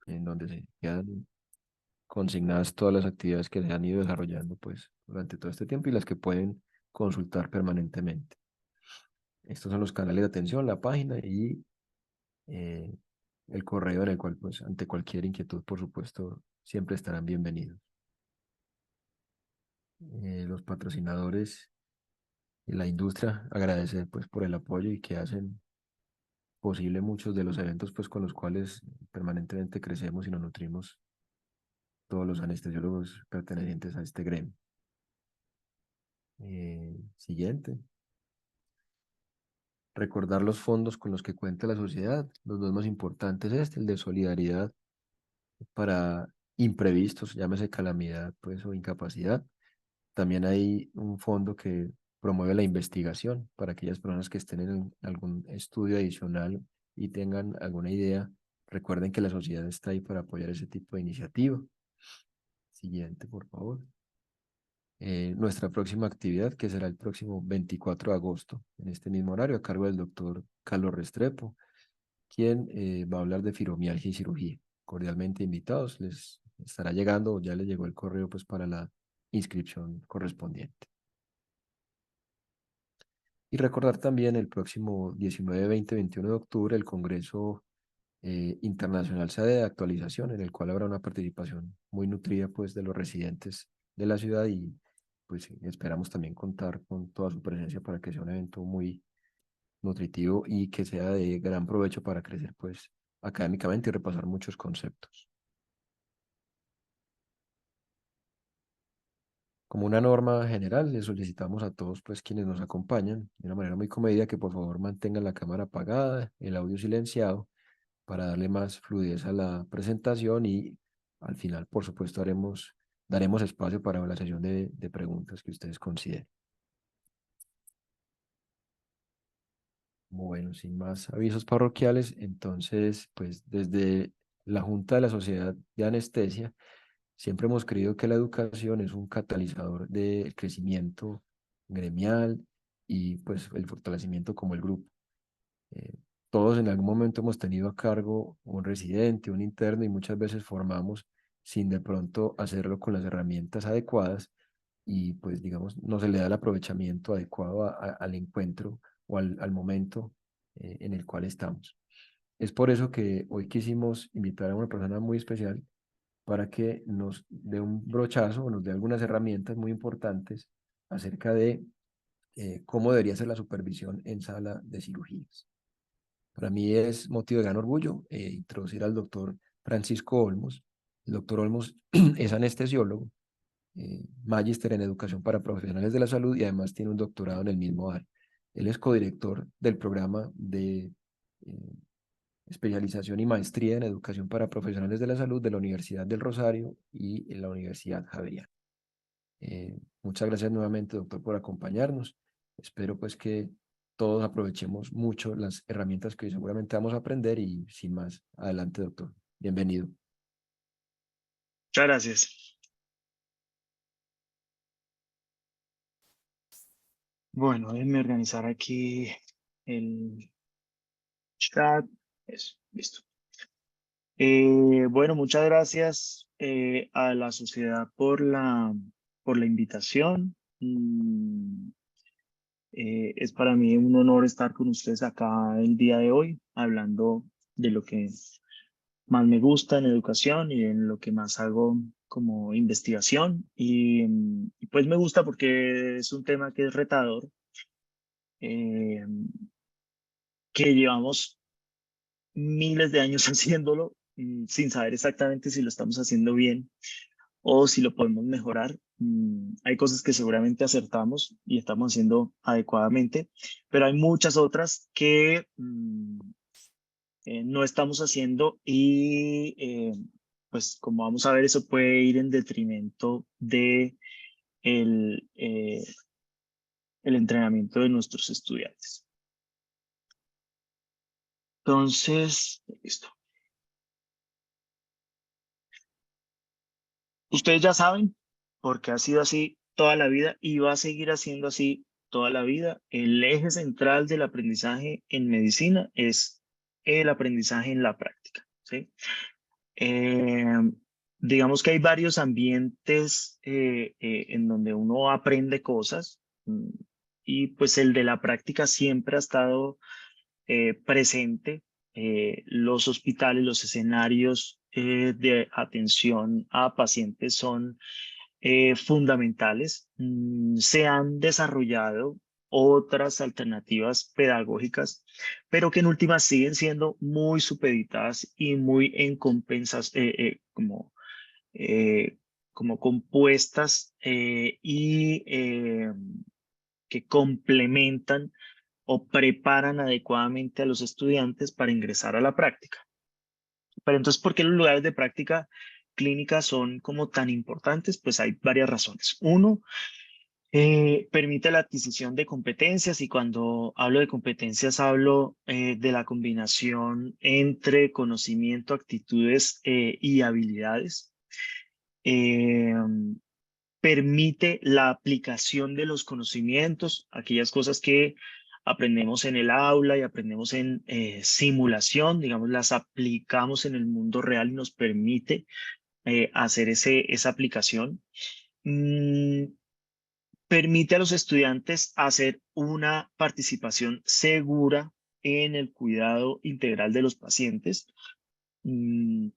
en donde se quedan consignadas todas las actividades que se han ido desarrollando pues durante todo este tiempo y las que pueden consultar permanentemente. Estos son los canales de atención, la página y eh, el correo en el cual pues ante cualquier inquietud por supuesto siempre estarán bienvenidos. Los patrocinadores y la industria agradecer pues por el apoyo y que hacen posible muchos de los eventos pues con los cuales permanentemente crecemos y nos nutrimos todos los anestesiólogos pertenecientes a este gremio. Siguiente. Recordar los fondos con los que cuenta la sociedad. Los dos más importantes es el de solidaridad para imprevistos, llámese calamidad pues o incapacidad. También hay un fondo que promueve la investigación para aquellas personas que estén en algún estudio adicional y tengan alguna idea. Recuerden que la sociedad está ahí para apoyar ese tipo de iniciativa. Siguiente, por favor. Nuestra próxima actividad, que será el próximo 24 de agosto, en este mismo horario, a cargo del doctor Carlos Restrepo, quien va a hablar de fibromialgia y cirugía. Cordialmente invitados, les estará llegando o ya les llegó el correo pues para la inscripción correspondiente. Y recordar también el próximo 19, 20, 21 de octubre el Congreso Internacional Sede de Actualización, en el cual habrá una participación muy nutrida pues de los residentes de la ciudad y pues esperamos también contar con toda su presencia para que sea un evento muy nutritivo y que sea de gran provecho para crecer pues académicamente y repasar muchos conceptos. Como una norma general, le solicitamos a todos pues quienes nos acompañan de una manera muy comedida que por favor mantengan la cámara apagada, el audio silenciado para darle más fluidez a la presentación y al final, por supuesto, daremos espacio para la sesión de preguntas que ustedes consideren. Bueno, sin más avisos parroquiales, entonces, pues desde la Junta de la Sociedad de Anestesia, siempre hemos creído que la educación es un catalizador del crecimiento gremial y pues el fortalecimiento como el grupo. Eh, Todos en algún momento hemos tenido a cargo un residente, un interno y muchas veces formamos sin de pronto hacerlo con las herramientas adecuadas y pues digamos no se le da el aprovechamiento adecuado al encuentro o al momento en el cual estamos. Es por eso que hoy quisimos invitar a una persona muy especial para que nos dé un brochazo o nos dé algunas herramientas muy importantes acerca de cómo debería ser la supervisión en sala de cirugías. Para mí es motivo de gran orgullo introducir al doctor Francisco Olmos. El doctor Olmos es anestesiólogo, magíster en educación para profesionales de la salud y además tiene un doctorado en el mismo área. Él es codirector del programa de especialización y maestría en educación para profesionales de la salud de la Universidad del Rosario y en la Universidad Javeriana. Muchas gracias nuevamente, doctor, por acompañarnos. Espero pues que todos aprovechemos mucho las herramientas que hoy seguramente vamos a aprender y sin más, adelante, doctor. Bienvenido. Muchas gracias. Bueno, déjenme organizar aquí el chat. Eso, listo. Bueno, muchas gracias a la sociedad por la invitación. Es para mí un honor estar con ustedes acá el día de hoy, hablando de lo que más me gusta en educación y en lo que más hago como investigación. Y pues me gusta porque es un tema que es retador, eh, que llevamos miles de años haciéndolo sin saber exactamente si lo estamos haciendo bien o si lo podemos mejorar. Hay cosas que seguramente acertamos y estamos haciendo adecuadamente, pero hay muchas otras que no estamos haciendo y pues como vamos a ver, eso puede ir en detrimento de el entrenamiento de nuestros estudiantes. Entonces, listo. Ustedes ya saben, porque ha sido así toda la vida y va a seguir haciendo así toda la vida. El eje central del aprendizaje en medicina es el aprendizaje en la práctica, ¿sí? Eh, digamos que hay varios ambientes en donde uno aprende cosas, y pues el de la práctica siempre ha estado presente. Los hospitales, los escenarios de atención a pacientes son fundamentales. Se han desarrollado otras alternativas pedagógicas, pero que en últimas siguen siendo muy supeditadas y muy en compensas, eh, como compuestas que complementan o preparan adecuadamente a los estudiantes para ingresar a la práctica. Pero entonces, ¿por qué los lugares de práctica clínica son como tan importantes? Pues hay varias razones. Uno, permite la adquisición de competencias, y cuando hablo de competencias hablo de la combinación entre conocimiento, actitudes y habilidades. Eh, Permite la aplicación de los conocimientos, aquellas cosas que aprendemos en el aula y aprendemos en simulación, digamos, las aplicamos en el mundo real y nos permite hacer esa aplicación. Mm, Permite a los estudiantes hacer una participación segura en el cuidado integral de los pacientes. Mm,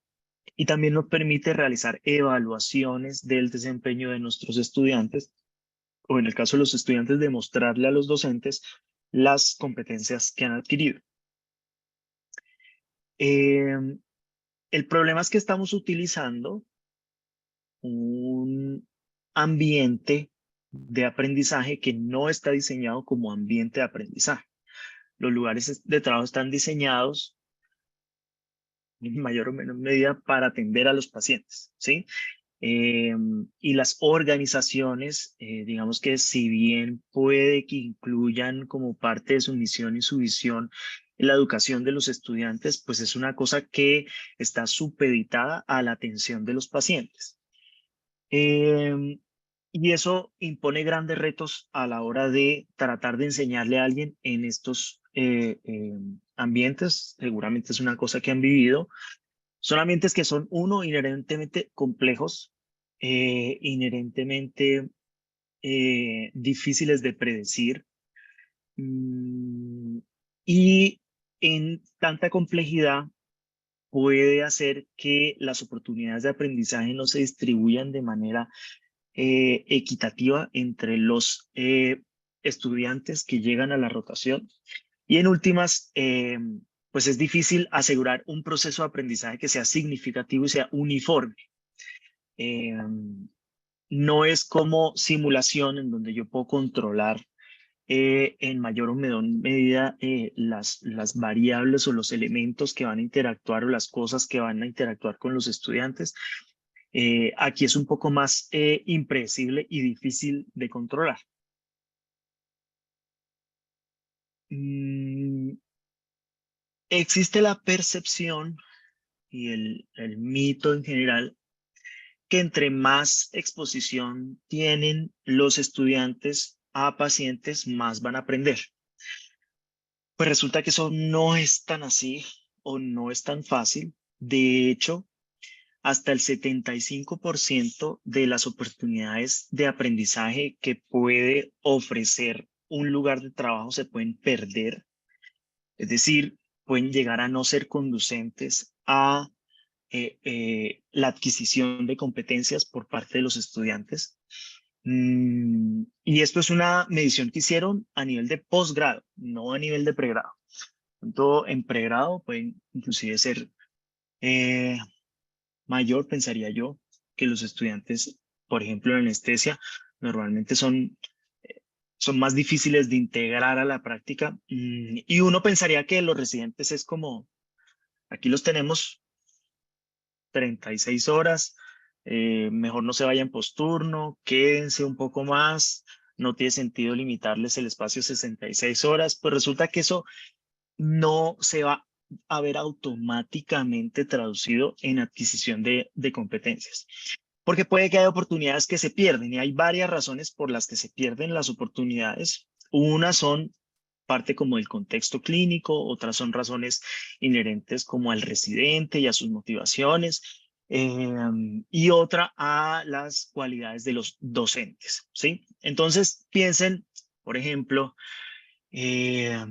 y también nos permite realizar evaluaciones del desempeño de nuestros estudiantes, o en el caso de los estudiantes, demostrarle a los docentes las competencias que han adquirido. Eh, el problema es que estamos utilizando un ambiente de aprendizaje que no está diseñado como ambiente de aprendizaje. Los lugares de trabajo están diseñados en mayor o menor medida para atender a los pacientes, ¿sí? Y las organizaciones, digamos que si bien puede que incluyan como parte de su misión y su visión la educación de los estudiantes, pues es una cosa que está supeditada a la atención de los pacientes. Em, y eso impone grandes retos a la hora de tratar de enseñarle a alguien en estos ambientes. Seguramente es una cosa que han vivido. Son ambientes que son, uno, inherentemente complejos, inherentemente difíciles de predecir, mm, y en tanta complejidad puede hacer que las oportunidades de aprendizaje no se distribuyan de manera equitativa entre los estudiantes que llegan a la rotación. Y en últimas, pues es difícil asegurar un proceso de aprendizaje que sea significativo y sea uniforme. Eh, no es como simulación en donde yo puedo controlar en mayor o menor medida las variables o los elementos que van a interactuar, o las cosas que van a interactuar con los estudiantes. Aquí es un poco más impredecible y difícil de controlar. Mm, Existe la percepción y el mito en general que entre más exposición tienen los estudiantes a pacientes, más van a aprender. Pues resulta que eso no es tan así, o no es tan fácil. De hecho, hasta el 75% de las oportunidades de aprendizaje que puede ofrecer un lugar de trabajo se pueden perder. Es decir, pueden llegar a no ser conducentes a la adquisición de competencias por parte de los estudiantes. Y esto es una medición que hicieron a nivel de posgrado, no a nivel de pregrado. Tanto en pregrado pueden inclusive ser eh, mayor, pensaría yo, que los estudiantes, por ejemplo, en anestesia, normalmente son más difíciles de integrar a la práctica. Y uno pensaría que los residentes es como, aquí los tenemos 36 horas, mejor no se vayan posturno, quédense un poco más, no tiene sentido limitarles el espacio 66 horas. Pues resulta que eso no se va a ver automáticamente traducido en adquisición de competencias, porque puede que haya oportunidades que se pierden, y hay varias razones por las que se pierden las oportunidades. Una son parte como del contexto clínico, otras son razones inherentes como al residente y a sus motivaciones, y otra a las cualidades de los docentes, ¿sí? Entonces, piensen, por ejemplo, eh,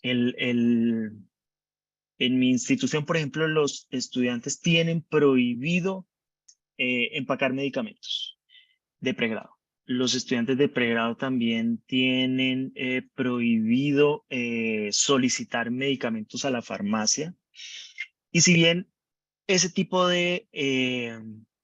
el, el, en mi institución, por ejemplo, los estudiantes tienen prohibido empacar medicamentos de pregrado. Los estudiantes de pregrado también tienen prohibido solicitar medicamentos a la farmacia. Y si bien ese tipo de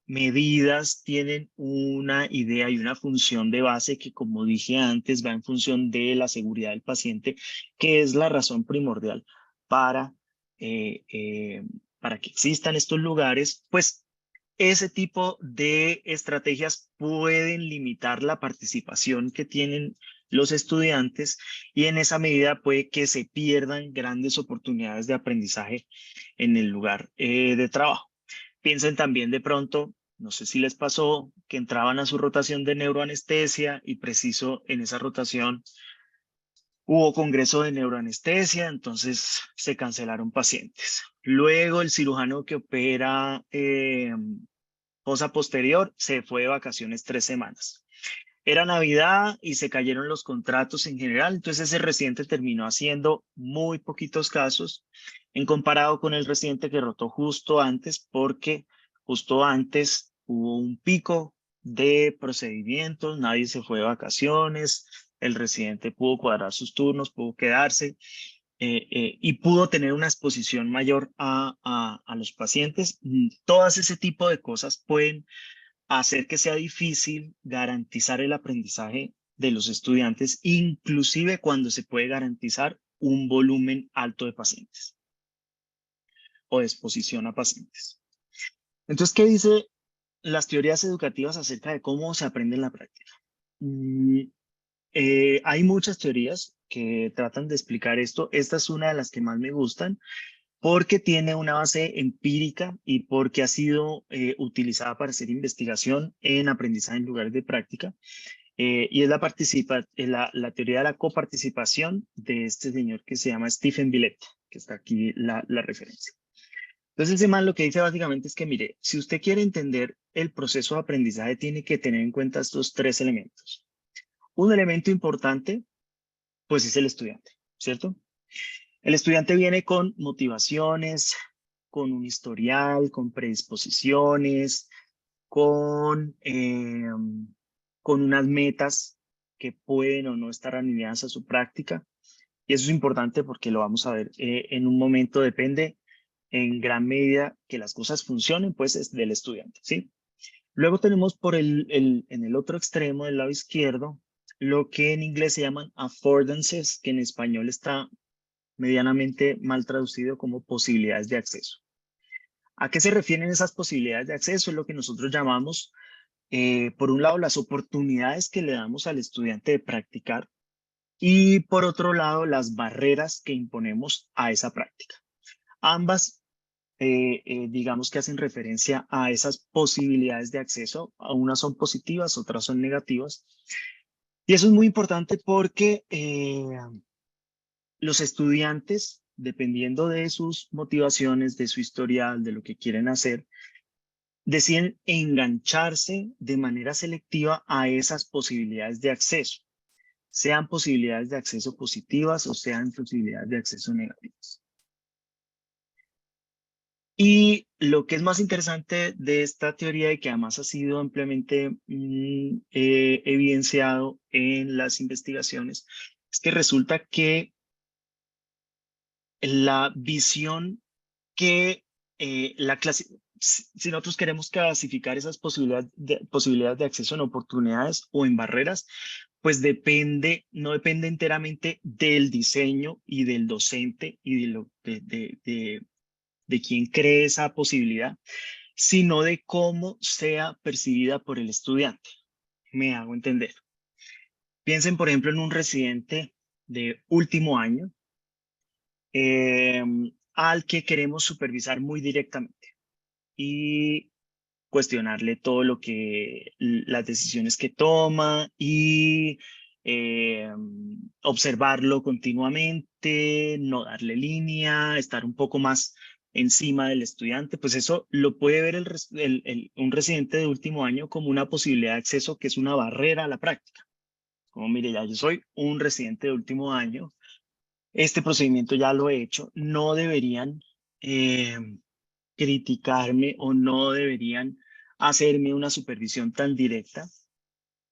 medidas tienen una idea y una función de base que, como dije antes, va en función de la seguridad del paciente, que es la razón primordial para, eh, eh, para que existan estos lugares, pues ese tipo de estrategias pueden limitar la participación que tienen los estudiantes y en esa medida puede que se pierdan grandes oportunidades de aprendizaje en el lugar de trabajo. Piensen también de pronto, no sé si les pasó, que entraban a su rotación de neuroanestesia y preciso en esa rotación hubo congreso de neuroanestesia, entonces se cancelaron pacientes. Luego el cirujano que opera fosa posterior se fue de vacaciones 3 semanas. Era Navidad y se cayeron los contratos en general, entonces ese residente terminó haciendo muy poquitos casos en comparado con el residente que rotó justo antes, porque justo antes hubo un pico de procedimientos, nadie se fue de vacaciones, el residente pudo cuadrar sus turnos, pudo quedarse y pudo tener una exposición mayor a los pacientes. Todas ese tipo de cosas pueden hacer que sea difícil garantizar el aprendizaje de los estudiantes, inclusive cuando se puede garantizar un volumen alto de pacientes o de exposición a pacientes. Entonces, ¿qué dice las teorías educativas acerca de cómo se aprende en la práctica? Hay muchas teorías que tratan de explicar esto. Esta es una de las que más me gustan porque tiene una base empírica y porque ha sido utilizada para hacer investigación en aprendizaje en lugares de práctica. Y es la teoría de la coparticipación de este señor que se llama Stephen Billet, que está aquí la referencia. Entonces, ese man lo que dice básicamente es que, mire, si usted quiere entender el proceso de aprendizaje, tiene que tener en cuenta estos 3 elementos. Un elemento importante, pues es el estudiante, ¿cierto? El estudiante viene con motivaciones, con un historial, con predisposiciones, con unas metas que pueden o no estar alineadas a su práctica. Y eso es importante porque lo vamos a ver en un momento. Depende en gran medida que las cosas funcionen, pues es del estudiante, ¿sí? Luego tenemos en el otro extremo del lado izquierdo, lo que en inglés se llaman affordances, que en español está medianamente mal traducido como posibilidades de acceso. ¿A qué se refieren esas posibilidades de acceso? Es lo que nosotros llamamos, por un lado, las oportunidades que le damos al estudiante de practicar y por otro lado, las barreras que imponemos a esa práctica. Ambas, digamos que hacen referencia a esas posibilidades de acceso. Unas son positivas, otras son negativas. Y eso es muy importante porque los estudiantes, dependiendo de sus motivaciones, de su historial, de lo que quieren hacer, deciden engancharse de manera selectiva a esas posibilidades de acceso, sean posibilidades de acceso positivas o sean posibilidades de acceso negativas. Y lo que es más interesante de esta teoría y que además ha sido ampliamente evidenciado en las investigaciones es que resulta que la visión que si nosotros queremos clasificar esas posibilidades de acceso en oportunidades o en barreras, pues no depende enteramente del diseño y del docente y de quién cree esa posibilidad, sino de cómo sea percibida por el estudiante. Me hago entender. Piensen, por ejemplo, en un residente de último año al que queremos supervisar muy directamente y cuestionarle todo las decisiones que toma y observarlo continuamente, no darle línea, estar un poco más encima del estudiante, pues eso lo puede ver un residente de último año como una posibilidad de acceso que es una barrera a la práctica. Como mire, ya yo soy un residente de último año, este procedimiento ya lo he hecho, no deberían eh, criticarme o no deberían hacerme una supervisión tan directa.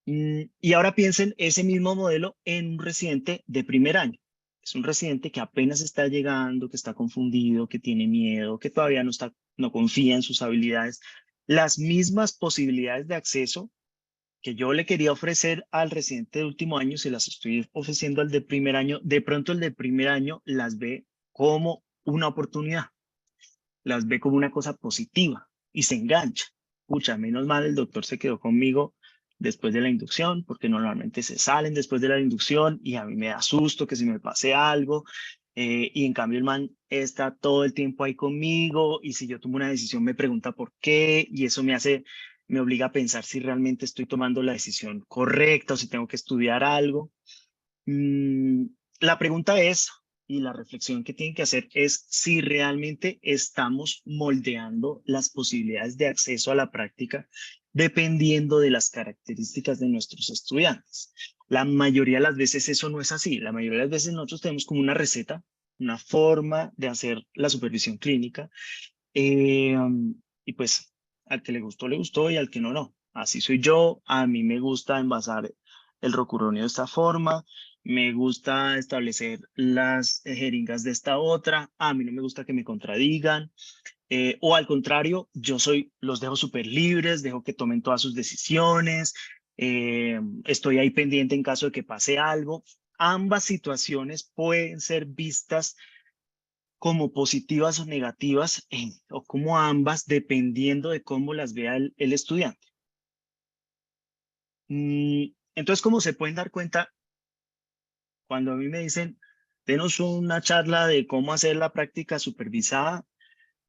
Y ahora piensen ese mismo modelo en un residente de primer año. Es un residente que apenas está llegando, que está confundido, que tiene miedo, que todavía no confía en sus habilidades. Las mismas posibilidades de acceso que yo le quería ofrecer al residente de último año, se las estoy ofreciendo al de primer año. De pronto el de primer año las ve como una oportunidad, las ve como una cosa positiva y se engancha. Pucha, menos mal el doctor se quedó conmigo después de la inducción, porque normalmente se salen después de la inducción y a mí me da susto que si me pase algo. Y en cambio el man está todo el tiempo ahí conmigo y si yo tomo una decisión me pregunta por qué y eso me obliga a pensar si realmente estoy tomando la decisión correcta o si tengo que estudiar algo. Mm, la pregunta es, y la reflexión que tienen que hacer es si realmente estamos moldeando las posibilidades de acceso a la práctica dependiendo de las características de nuestros estudiantes. La mayoría de las veces eso no es así. La mayoría de las veces nosotros tenemos como una receta, una forma de hacer la supervisión clínica eh, y pues al que le gustó y al que no, no. Así soy yo. A mí me gusta envasar el rocuronio de esta forma. Me gusta establecer las jeringas de esta otra. A mí no me gusta que me contradigan. O al contrario, los dejo súper libres, dejo que tomen todas sus decisiones. Estoy ahí pendiente en caso de que pase algo. Ambas situaciones pueden ser vistas como positivas o negativas, o como ambas, dependiendo de cómo las vea el estudiante. Entonces, como se pueden dar cuenta, cuando a mí me dicen, denos una charla de cómo hacer la práctica supervisada,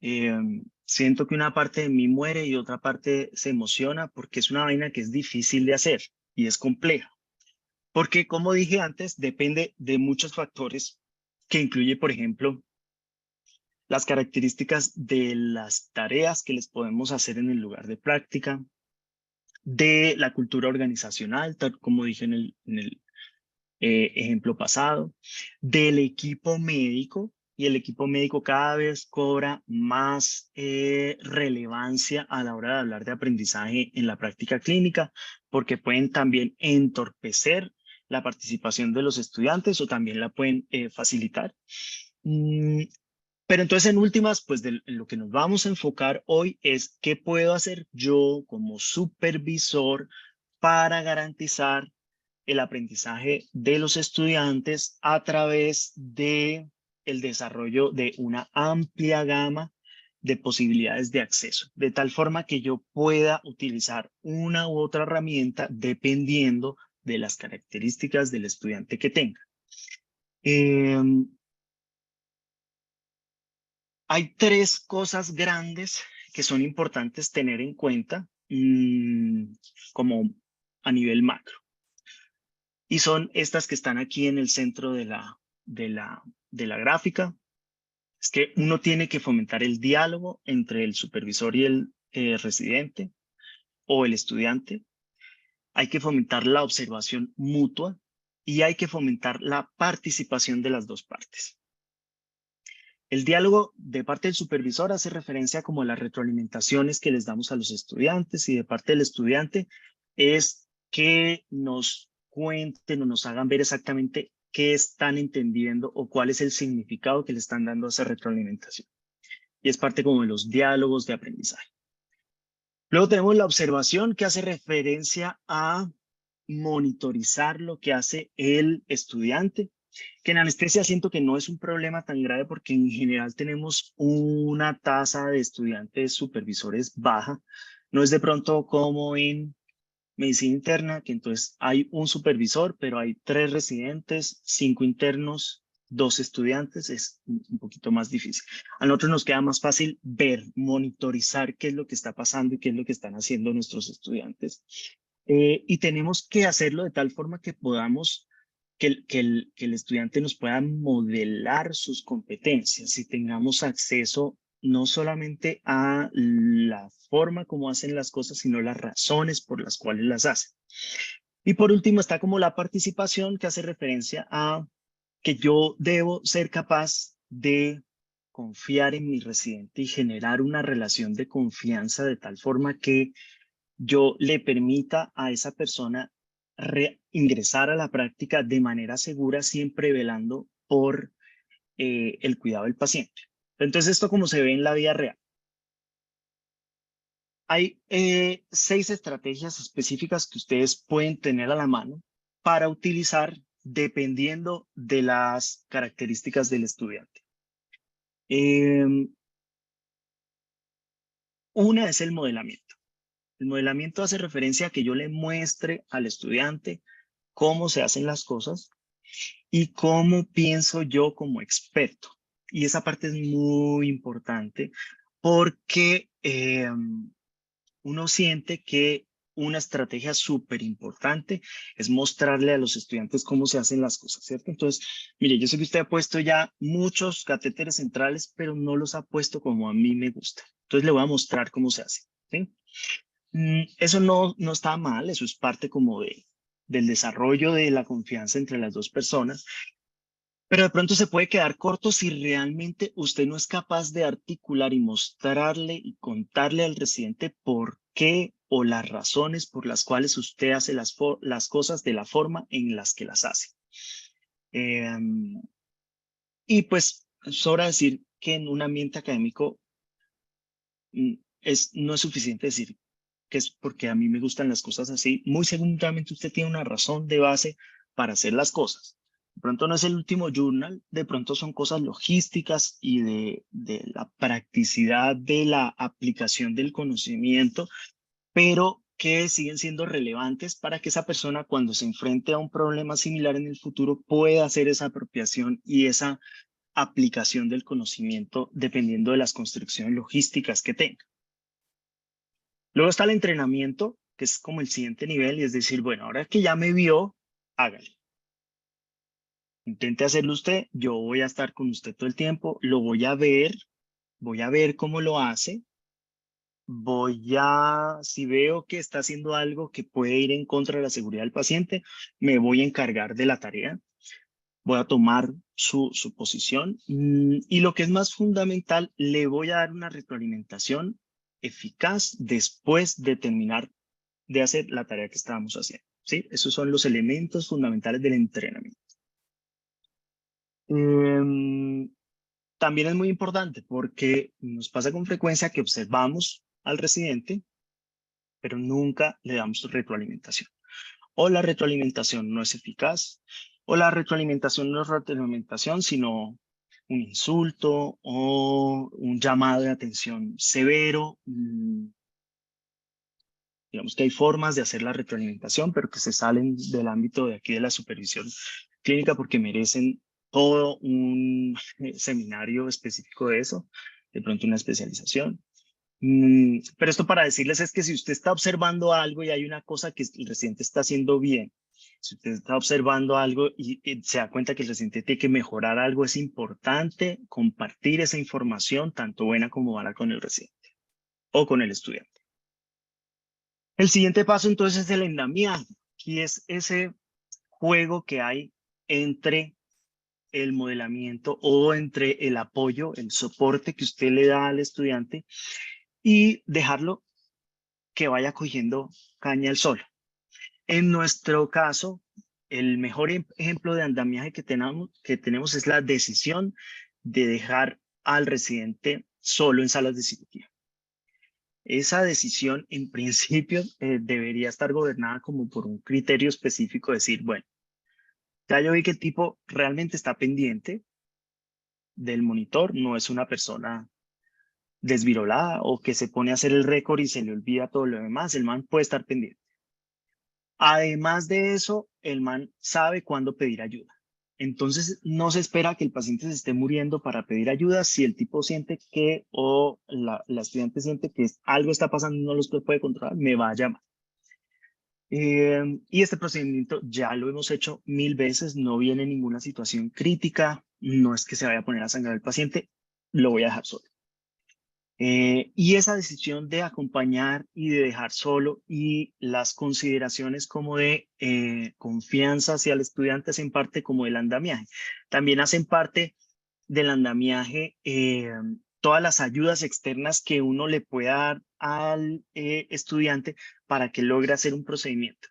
eh, siento que una parte de mí muere y otra parte se emociona porque es una vaina que es difícil de hacer y es compleja. Porque, como dije antes, depende de muchos factores que incluye, por ejemplo, las características de las tareas que les podemos hacer en el lugar de práctica, de la cultura organizacional, tal como dije en el ejemplo pasado, del equipo médico, y el equipo médico cada vez cobra más relevancia a la hora de hablar de aprendizaje en la práctica clínica, porque pueden también entorpecer la participación de los estudiantes o también la pueden facilitar. Mm, pero entonces, en últimas, pues en lo que nos vamos a enfocar hoy es qué puedo hacer yo como supervisor para garantizar el aprendizaje de los estudiantes a través de el desarrollo de una amplia gama de posibilidades de acceso, de tal forma que yo pueda utilizar una u otra herramienta dependiendo de las características del estudiante que tenga. Hay tres cosas grandes que son importantes tener en cuenta como a nivel macro. Y son estas que están aquí en el centro de la gráfica. Es que uno tiene que fomentar el diálogo entre el supervisor y el residente o el estudiante. Hay que fomentar la observación mutua y hay que fomentar la participación de las dos partes. El diálogo de parte del supervisor hace referencia como a las retroalimentaciones que les damos a los estudiantes y de parte del estudiante es que nos cuenten o nos hagan ver exactamente qué están entendiendo o cuál es el significado que le están dando a esa retroalimentación. Y es parte como de los diálogos de aprendizaje. Luego tenemos la observación que hace referencia a monitorizar lo que hace el estudiante, que en anestesia siento que no es un problema tan grave porque en general tenemos una tasa de estudiantes supervisores baja. No es de pronto como en medicina interna, que entonces hay un supervisor, pero hay 3 residentes, 5 internos, 2 estudiantes, es un poquito más difícil. A nosotros nos queda más fácil ver, monitorizar qué es lo que está pasando y qué es lo que están haciendo nuestros estudiantes. Y tenemos que hacerlo de tal forma que podamos que el estudiante nos pueda modelar sus competencias y tengamos acceso no solamente a la forma como hacen las cosas, sino las razones por las cuales las hacen. Y por último está como la participación, que hace referencia a que yo debo ser capaz de confiar en mi residente y generar una relación de confianza de tal forma que yo le permita a esa persona ingresar a la práctica de manera segura, siempre velando por el cuidado del paciente. Entonces, esto como se ve en la vida real. Hay 6 estrategias específicas que ustedes pueden tener a la mano para utilizar dependiendo de las características del estudiante. Una es el modelamiento. El modelamiento hace referencia a que yo le muestre al estudiante cómo se hacen las cosas y cómo pienso yo como experto. Y esa parte es muy importante porque uno siente que una estrategia súper importante es mostrarle a los estudiantes cómo se hacen las cosas, ¿cierto? Entonces, mire, yo sé que usted ha puesto ya muchos catéteres centrales, pero no los ha puesto como a mí me gusta. Entonces, le voy a mostrar cómo se hace, ¿sí? Eso no está mal, eso es parte como del desarrollo de la confianza entre las dos personas, pero de pronto se puede quedar corto si realmente usted no es capaz de articular y mostrarle y contarle al residente por qué o las razones por las cuales usted hace las cosas de la forma en las que las hace. Y pues sobra decir que en un ambiente académico no es suficiente decir que es porque a mí me gustan las cosas así. Muy seguramente usted tiene una razón de base para hacer las cosas. De pronto no es el último journal, de pronto son cosas logísticas y de la practicidad de la aplicación del conocimiento, pero que siguen siendo relevantes para que esa persona cuando se enfrente a un problema similar en el futuro pueda hacer esa apropiación y esa aplicación del conocimiento dependiendo de las construcciones logísticas que tenga. Luego está el entrenamiento, que es como el siguiente nivel, y es decir, bueno, ahora que ya me vio, hágale. Intente hacerlo usted, yo voy a estar con usted todo el tiempo, lo voy a ver cómo lo hace, si veo que está haciendo algo que puede ir en contra de la seguridad del paciente, me voy a encargar de la tarea, voy a tomar su posición y lo que es más fundamental, le voy a dar una retroalimentación eficaz después de terminar de hacer la tarea que estábamos haciendo, ¿sí? Esos son los elementos fundamentales del entrenamiento. También es muy importante porque nos pasa con frecuencia que observamos al residente, pero nunca le damos retroalimentación. O la retroalimentación no es eficaz, o la retroalimentación no es retroalimentación, sino un insulto o un llamado de atención severo. Digamos que hay formas de hacer la retroalimentación, pero que se salen del ámbito de aquí de la supervisión clínica porque merecen todo un seminario específico de eso, de pronto una especialización. Pero esto para decirles es que si usted está observando algo y hay una cosa que el residente está haciendo bien, si usted está observando algo y se da cuenta que el residente tiene que mejorar algo, es importante compartir esa información, tanto buena como mala, con el residente o con el estudiante. El siguiente paso entonces es el andamiaje, y es ese juego que hay entre el modelamiento o entre el apoyo, el soporte que usted le da al estudiante y dejarlo que vaya cogiendo caña al sol. En nuestro caso, el mejor ejemplo de andamiaje que tenemos es la decisión de dejar al residente solo en salas de cirugía. Esa decisión, en principio, debería estar gobernada como por un criterio específico, decir, bueno, ya yo vi que el tipo realmente está pendiente del monitor, no es una persona desvirolada o que se pone a hacer el récord y se le olvida todo lo demás, el man puede estar pendiente. Además de eso, el man sabe cuándo pedir ayuda. Entonces, no se espera que el paciente se esté muriendo para pedir ayuda. Si el tipo siente que o la estudiante siente que algo está pasando y no los puede controlar, me va a llamar. Y este procedimiento ya lo hemos hecho 1000 veces, no viene ninguna situación crítica, no es que se vaya a poner a sangrar el paciente, lo voy a dejar solo. Y esa decisión de acompañar y de dejar solo y las consideraciones como de confianza hacia el estudiante hacen parte como del andamiaje. También hacen parte del andamiaje todas las ayudas externas que uno le pueda dar al estudiante para que logre hacer un procedimiento.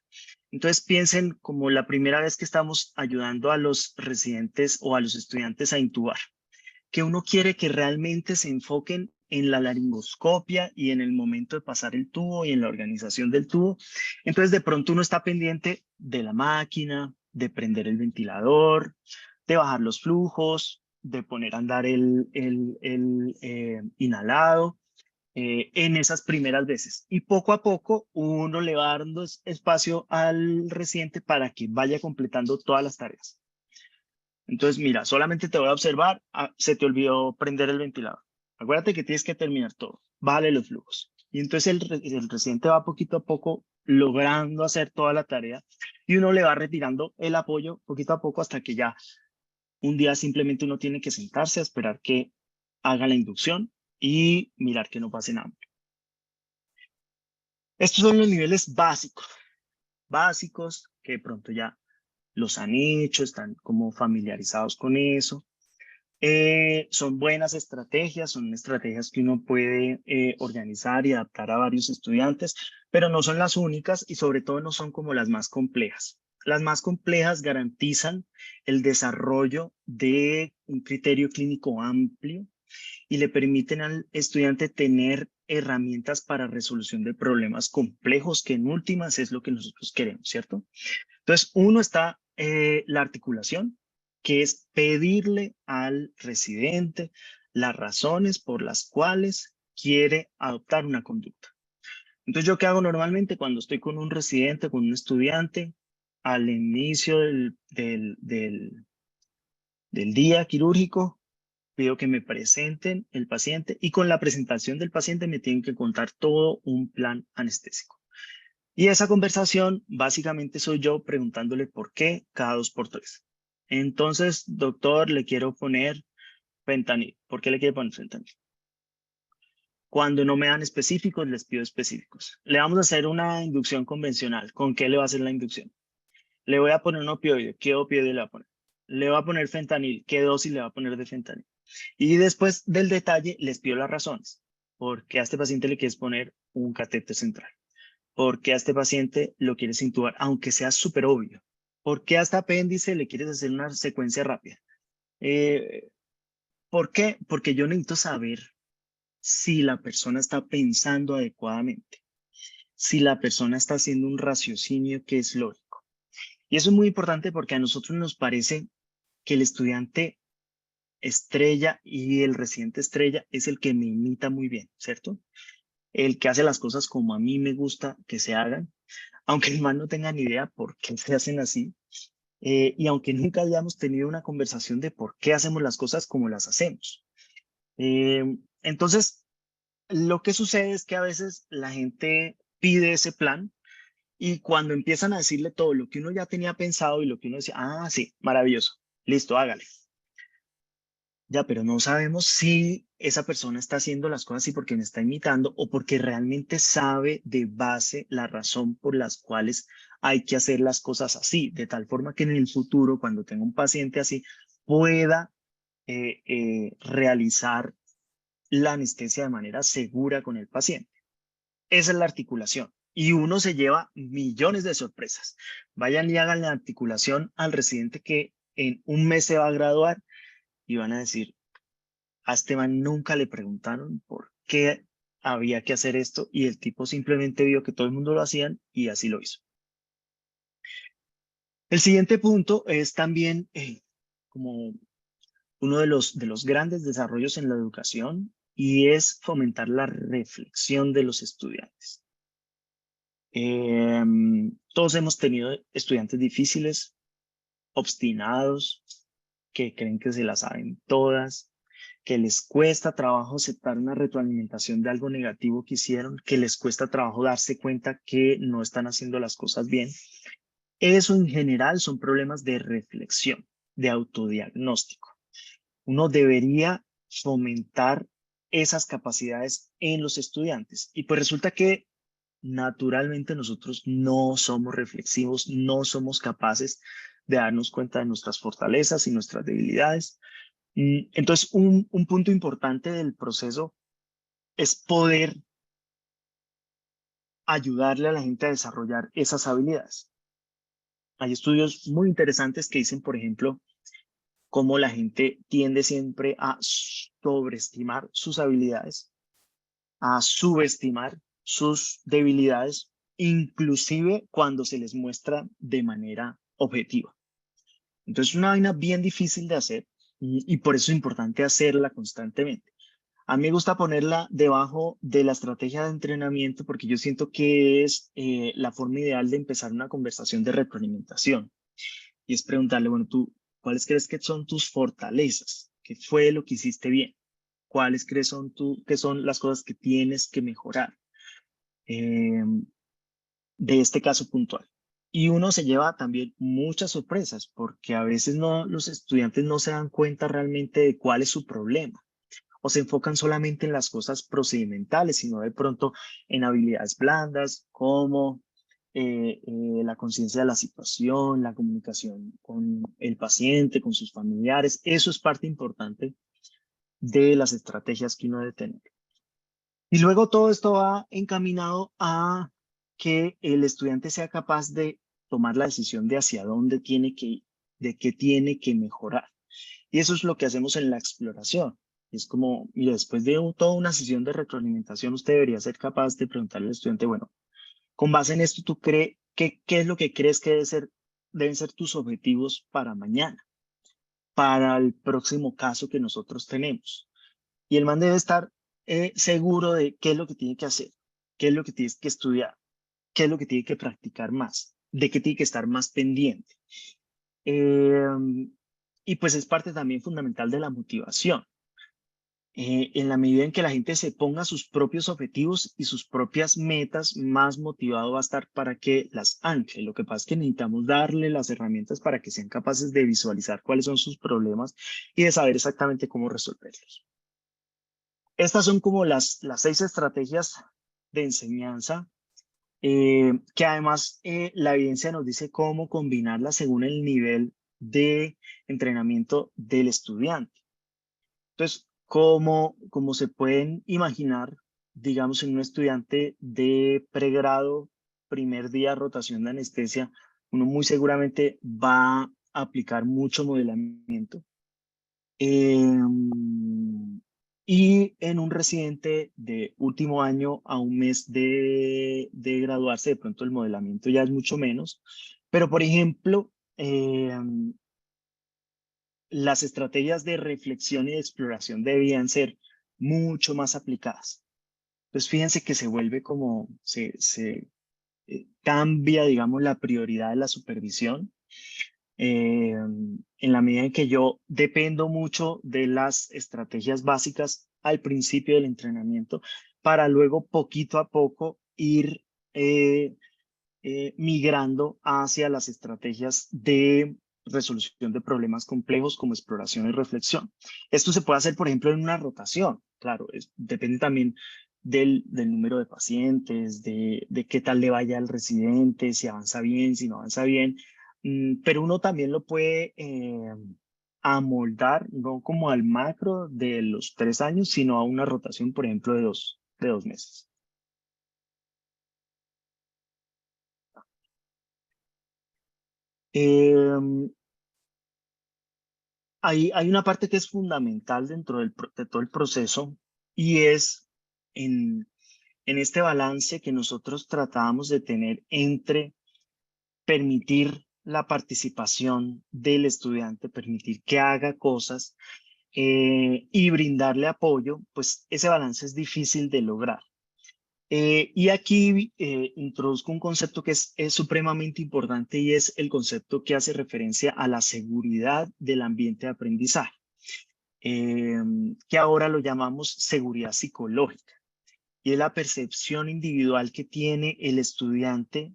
Entonces piensen como la primera vez que estamos ayudando a los residentes o a los estudiantes a intubar, que uno quiere que realmente se enfoquen en la laringoscopia y en el momento de pasar el tubo y en la organización del tubo. Entonces de pronto uno está pendiente de la máquina, de prender el ventilador, de bajar los flujos, de poner a andar el inhalado en esas primeras veces. Y poco a poco uno le va dando espacio al residente para que vaya completando todas las tareas. Entonces, mira, solamente te voy a observar, se te olvidó prender el ventilador. Acuérdate que tienes que terminar todo. Bájale los flujos. Y entonces el residente va poquito a poco logrando hacer toda la tarea y uno le va retirando el apoyo poquito a poco hasta que ya un día simplemente uno tiene que sentarse a esperar que haga la inducción y mirar que no pase nada. Estos son los niveles básicos que de pronto ya los han hecho, están como familiarizados con eso. Son buenas estrategias, son estrategias que uno puede organizar y adaptar a varios estudiantes, pero no son las únicas y sobre todo no son como las más complejas. Las más complejas garantizan el desarrollo de un criterio clínico amplio y le permiten al estudiante tener herramientas para resolución de problemas complejos, que en últimas es lo que nosotros queremos, ¿cierto? Entonces, uno está la articulación, que es pedirle al residente las razones por las cuales quiere adoptar una conducta. Entonces, ¿yo qué hago normalmente cuando estoy con un residente, con un estudiante, al inicio del día quirúrgico? Pido que me presenten el paciente y con la presentación del paciente me tienen que contar todo un plan anestésico. Y esa conversación básicamente soy yo preguntándole por qué cada 2 por 3. Entonces, doctor, le quiero poner fentanil. ¿Por qué le quiere poner fentanil? Cuando no me dan específicos, les pido específicos. Le vamos a hacer una inducción convencional. ¿Con qué le va a hacer la inducción? Le voy a poner un opioide. ¿Qué opioide le va a poner? Le va a poner fentanil. ¿Qué dosis le va a poner de fentanil? Y después del detalle, les pido las razones. ¿Por qué a este paciente le quieres poner un catéter central? ¿Por qué a este paciente lo quieres intubar, aunque sea súper obvio? ¿Por qué a este apéndice le quieres hacer una secuencia rápida? Eh, ¿Por qué? Porque yo necesito saber si la persona está pensando adecuadamente, si la persona está haciendo un raciocinio que es lógico. Y eso es muy importante porque a nosotros nos parece que el estudiante estrella y el residente estrella es el que me imita muy bien, ¿cierto? El que hace las cosas como a mí me gusta que se hagan, aunque el man no tenga ni idea por qué se hacen así, y aunque nunca hayamos tenido una conversación de por qué hacemos las cosas como las hacemos. Entonces, lo que sucede es que a veces la gente pide ese plan y cuando empiezan a decirle todo lo que uno ya tenía pensado y lo que uno decía, ah, sí, maravilloso, listo, hágale. Ya, pero no sabemos si esa persona está haciendo las cosas así porque me está imitando o porque realmente sabe de base la razón por las cuales hay que hacer las cosas así, de tal forma que en el futuro, cuando tenga un paciente así, pueda realizar la anestesia de manera segura con el paciente. Esa es la articulación. Y uno se lleva millones de sorpresas. Vayan y hagan la articulación al residente que en un mes se va a graduar y van a decir, a Esteban nunca le preguntaron por qué había que hacer esto y el tipo simplemente vio que todo el mundo lo hacían y así lo hizo. El siguiente punto es también como uno de los grandes desarrollos en la educación y es fomentar la reflexión de los estudiantes. Todos hemos tenido estudiantes difíciles, obstinados, que creen que se las saben todas, que les cuesta trabajo aceptar una retroalimentación de algo negativo que hicieron, que les cuesta trabajo darse cuenta que no están haciendo las cosas bien. Eso en general son problemas de reflexión, de autodiagnóstico. Uno debería fomentar esas capacidades en los estudiantes. Y pues resulta que naturalmente nosotros no somos reflexivos, no somos capaces de darnos cuenta de nuestras fortalezas y nuestras debilidades. Entonces, un punto importante del proceso es poder ayudarle a la gente a desarrollar esas habilidades. Hay estudios muy interesantes que dicen, por ejemplo, cómo la gente tiende siempre a sobreestimar sus habilidades, a subestimar sus debilidades, inclusive cuando se les muestra de manera objetiva. Entonces es una vaina bien difícil de hacer y por eso es importante hacerla constantemente. A mí me gusta ponerla debajo de la estrategia de entrenamiento porque yo siento que es la forma ideal de empezar una conversación de retroalimentación. Y es preguntarle, bueno, tú, ¿cuáles crees que son tus fortalezas? ¿Qué fue lo que hiciste bien? ¿Cuáles crees que son las cosas que tienes que mejorar de este caso puntual? Y uno se lleva también muchas sorpresas porque a veces los estudiantes no se dan cuenta realmente de cuál es su problema o se enfocan solamente en las cosas procedimentales, sino de pronto en habilidades blandas como la conciencia de la situación, la comunicación con el paciente, con sus familiares. Eso es parte importante de las estrategias que uno debe tener. Y luego todo esto va encaminado a que el estudiante sea capaz de tomar la decisión de hacia dónde tiene que ir, de qué tiene que mejorar. Y eso es lo que hacemos en la exploración. Es como, mire, después de toda una sesión de retroalimentación, usted debería ser capaz de preguntarle al estudiante, bueno, con base en esto, ¿tú crees qué es lo que crees que deben ser tus objetivos para mañana, para el próximo caso que nosotros tenemos? Y el man debe estar seguro de qué es lo que tiene que hacer, qué es lo que tiene que estudiar, qué es lo que tiene que practicar más, de qué tiene que estar más pendiente. Eh, y pues es parte también fundamental de la motivación. En la medida en que la gente se ponga sus propios objetivos y sus propias metas, más motivado va a estar para que las ancle. Lo que pasa es que necesitamos darle las herramientas para que sean capaces de visualizar cuáles son sus problemas y de saber exactamente cómo resolverlos. Estas son como las 6 estrategias de enseñanza que además la evidencia nos dice cómo combinarlas según el nivel de entrenamiento del estudiante. Entonces, como se pueden imaginar, digamos, en un estudiante de pregrado, primer día rotación de anestesia, uno muy seguramente va a aplicar mucho modelamiento. Y en un residente de último año a un mes de graduarse, de pronto el modelamiento ya es mucho menos. Pero, por ejemplo, las estrategias de reflexión y de exploración debían ser mucho más aplicadas. Entonces, fíjense que se vuelve como, cambia, digamos, la prioridad de la supervisión. En la medida en que yo dependo mucho de las estrategias básicas al principio del entrenamiento, para luego poquito a poco ir migrando hacia las estrategias de resolución de problemas complejos como exploración y reflexión. Esto se puede hacer, por ejemplo, en una rotación. Claro, depende también del número de pacientes, de qué tal le vaya al residente, si avanza bien, si no avanza bien. Pero uno también lo puede amoldar, no como al macro de los 3 años, sino a una rotación, por ejemplo, de dos meses. Eh, hay una parte que es fundamental dentro de todo el proceso y es en este balance que nosotros tratábamos de tener entre permitir la participación del estudiante, permitir que haga cosas y brindarle apoyo, pues ese balance es difícil de lograr. Y aquí introduzco un concepto que es supremamente importante y es el concepto que hace referencia a la seguridad del ambiente de aprendizaje. que ahora lo llamamos seguridad psicológica. Y es la percepción individual que tiene el estudiante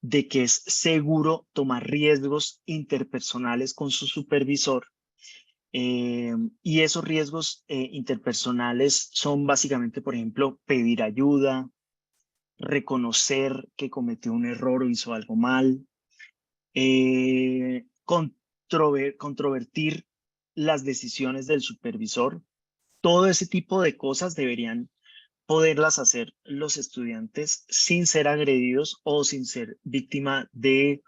de que es seguro tomar riesgos interpersonales con su supervisor. Y esos riesgos interpersonales son básicamente, por ejemplo, pedir ayuda, reconocer que cometió un error o hizo algo mal, controvertir las decisiones del supervisor. Todo ese tipo de cosas deberían poderlas hacer los estudiantes sin ser agredidos o sin ser víctima de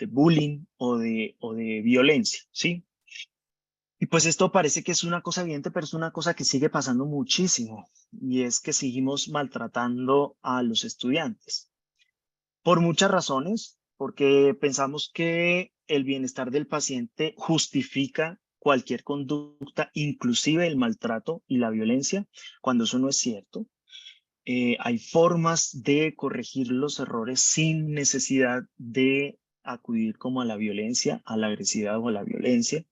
bullying o de violencia, ¿sí? Y pues esto parece que es una cosa evidente, pero es una cosa que sigue pasando muchísimo, y es que seguimos maltratando a los estudiantes. Por muchas razones, porque pensamos que el bienestar del paciente justifica cualquier conducta, inclusive el maltrato y la violencia, cuando eso no es cierto. Hay formas de corregir los errores sin necesidad de acudir como a la violencia, a la agresividad o a la violencia.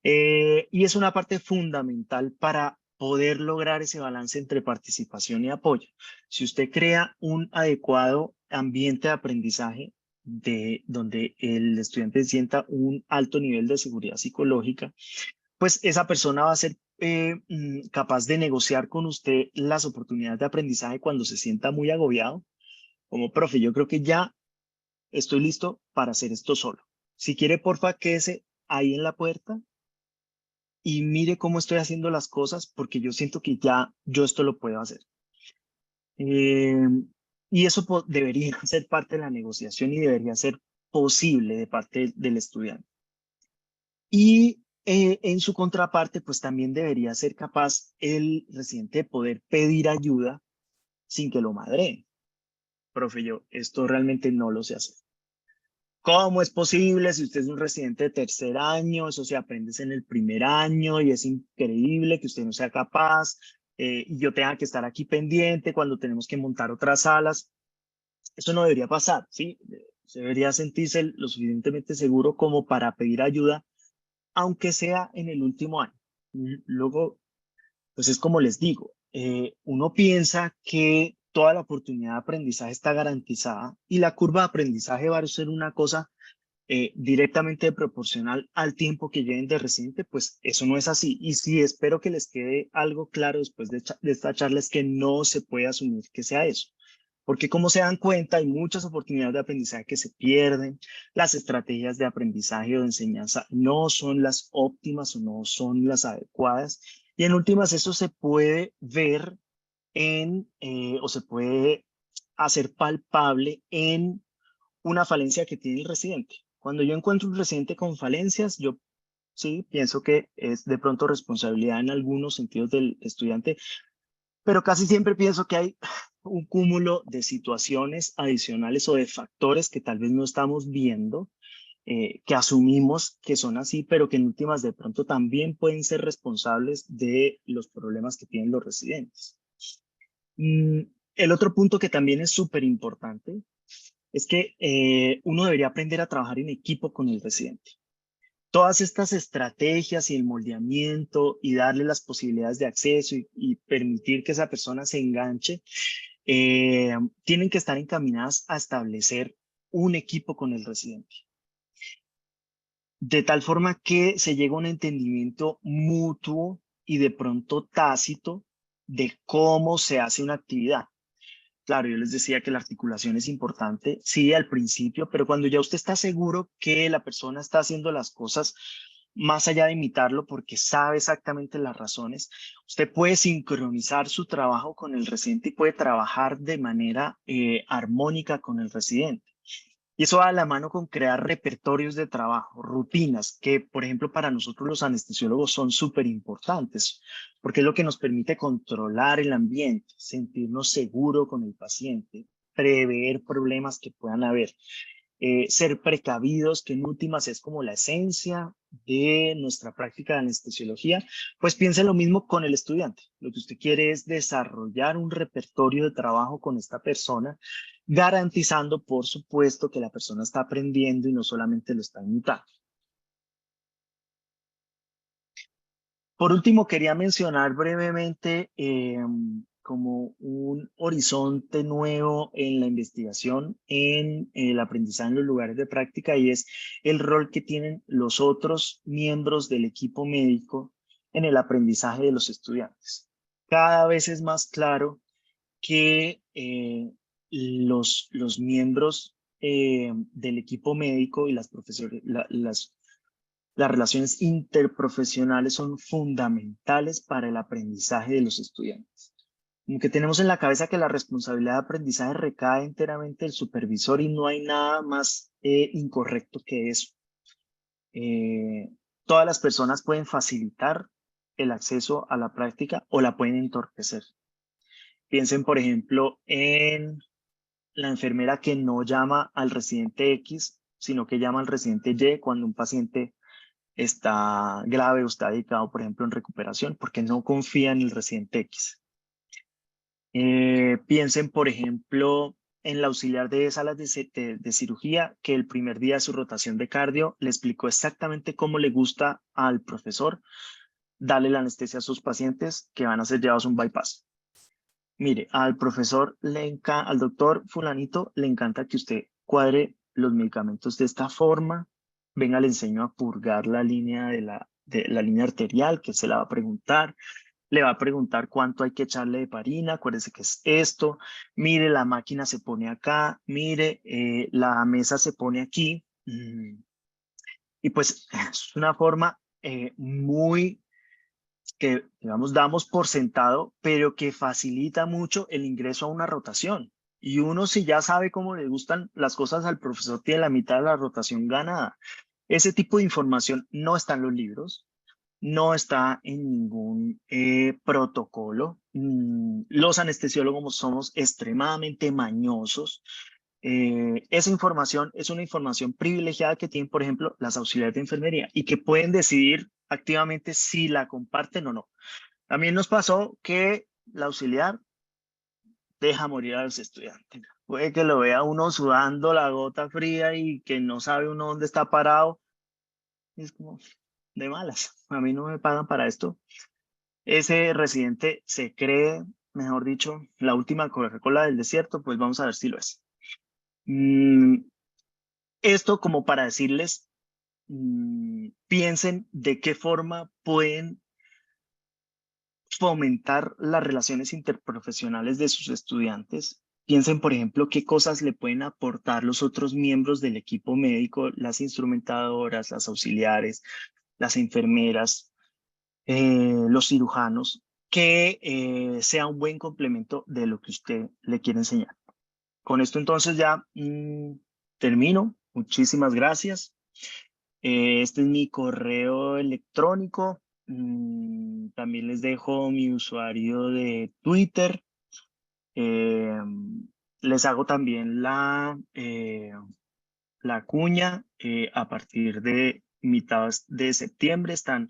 Y es una parte fundamental para poder lograr ese balance entre participación y apoyo. Si usted crea un adecuado ambiente de aprendizaje donde el estudiante sienta un alto nivel de seguridad psicológica, pues esa persona va a ser capaz de negociar con usted las oportunidades de aprendizaje cuando se sienta muy agobiado. Como profe, yo creo que ya estoy listo para hacer esto solo. Si quiere, porfa, quédese ahí en la puerta y mire cómo estoy haciendo las cosas, porque yo siento que ya yo esto lo puedo hacer. Eh, y eso debería ser parte de la negociación y debería ser posible de parte del estudiante. Y en su contraparte, pues también debería ser capaz el residente de poder pedir ayuda sin que lo madreen. Profe, yo esto realmente no lo sé hacer. ¿Cómo es posible si usted es un residente de tercer año? Eso se aprende en el primer año y es increíble que usted no sea capaz y yo tenga que estar aquí pendiente cuando tenemos que montar otras salas. Eso no debería pasar, ¿sí? Se debería sentirse lo suficientemente seguro como para pedir ayuda, aunque sea en el último año. Luego, pues es como les digo, uno piensa que toda la oportunidad de aprendizaje está garantizada y la curva de aprendizaje va a ser una cosa directamente proporcional al tiempo que lleven de residente. Pues eso no es así. Y sí, espero que les quede algo claro después de esta charla, es que no se puede asumir que sea eso. Porque como se dan cuenta, hay muchas oportunidades de aprendizaje que se pierden, las estrategias de aprendizaje o de enseñanza no son las óptimas o no son las adecuadas. Y en últimas, eso se puede ver o se puede hacer palpable en una falencia que tiene el residente. Cuando yo encuentro un residente con falencias, yo sí pienso que es de pronto responsabilidad en algunos sentidos del estudiante, pero casi siempre pienso que hay un cúmulo de situaciones adicionales o de factores que tal vez no estamos viendo, que asumimos que son así, pero que en últimas de pronto también pueden ser responsables de los problemas que tienen los residentes. Mm, el otro punto que también es súper importante es que uno debería aprender a trabajar en equipo con el residente. Todas estas estrategias y el moldeamiento y darle las posibilidades de acceso y permitir que esa persona se enganche, tienen que estar encaminadas a establecer un equipo con el residente. De tal forma que se llegue a un entendimiento mutuo y de pronto tácito de cómo se hace una actividad. Claro, yo les decía que la articulación es importante, sí, al principio, pero cuando ya usted está seguro que la persona está haciendo las cosas más allá de imitarlo porque sabe exactamente las razones, usted puede sincronizar su trabajo con el residente y puede trabajar de manera armónica con el residente. Y eso va a la mano con crear repertorios de trabajo, rutinas, que por ejemplo para nosotros los anestesiólogos son súper importantes, porque es lo que nos permite controlar el ambiente, sentirnos seguros con el paciente, prever problemas que puedan haber, ser precavidos, que en últimas es como la esencia de nuestra práctica de anestesiología. Pues piense lo mismo con el estudiante. Lo que usted quiere es desarrollar un repertorio de trabajo con esta persona, garantizando, por supuesto, que la persona está aprendiendo y no solamente lo está imitando. Por último, quería mencionar brevemente como un horizonte nuevo en la investigación, en el aprendizaje en los lugares de práctica, y es el rol que tienen los otros miembros del equipo médico en el aprendizaje de los estudiantes. Cada vez es más claro que los miembros del equipo médico y las relaciones interprofesionales son fundamentales para el aprendizaje de los estudiantes. Como que tenemos en la cabeza que la responsabilidad de aprendizaje recae enteramente del supervisor y no hay nada más incorrecto que eso. Todas las personas pueden facilitar el acceso a la práctica o la pueden entorpecer. Piensen, por ejemplo, en la enfermera que no llama al residente X, sino que llama al residente Y cuando un paciente está grave o está dedicado, por ejemplo, en recuperación, porque no confía en el residente X. Piensen, por ejemplo, en la auxiliar de salas de cirugía, que el primer día de su rotación de cardio le explicó exactamente cómo le gusta al profesor darle la anestesia a sus pacientes que van a ser llevados a un bypass. Mire, al profesor al doctor fulanito le encanta que usted cuadre los medicamentos de esta forma. Venga, le enseño a purgar la línea de la línea arterial, que se la va a preguntar. Le va a preguntar cuánto hay que echarle de heparina, acuérdese que es esto. Mire, la máquina se pone acá. Mire, la mesa se pone aquí. Y pues es una forma muy que, digamos, damos por sentado, pero que facilita mucho el ingreso a una rotación. Y uno, si ya sabe cómo le gustan las cosas al profesor, tiene la mitad de la rotación ganada. Ese tipo de información no está en los libros, no está en ningún protocolo. Los anestesiólogos somos extremadamente mañosos. Esa información es una información privilegiada que tienen, por ejemplo, las auxiliares de enfermería y que pueden decidir activamente si la comparten o no. También nos pasó que la auxiliar deja morir a los estudiantes. Puede que lo vea uno sudando la gota fría y que no sabe uno dónde está parado. Es como de malas. A mí no me pagan para esto. Ese residente se cree, mejor dicho, la última Coca-Cola del desierto, pues vamos a ver si lo es. Esto como para decirles, piensen de qué forma pueden fomentar las relaciones interprofesionales de sus estudiantes. Piensen, por ejemplo, qué cosas le pueden aportar los otros miembros del equipo médico, las instrumentadoras, las auxiliares, las enfermeras, los cirujanos, que sea un buen complemento de lo que usted le quiere enseñar. Con esto entonces ya termino. Muchísimas gracias. Este es mi correo electrónico. También les dejo mi usuario de Twitter. Les hago también la cuña. A partir de mitad de septiembre están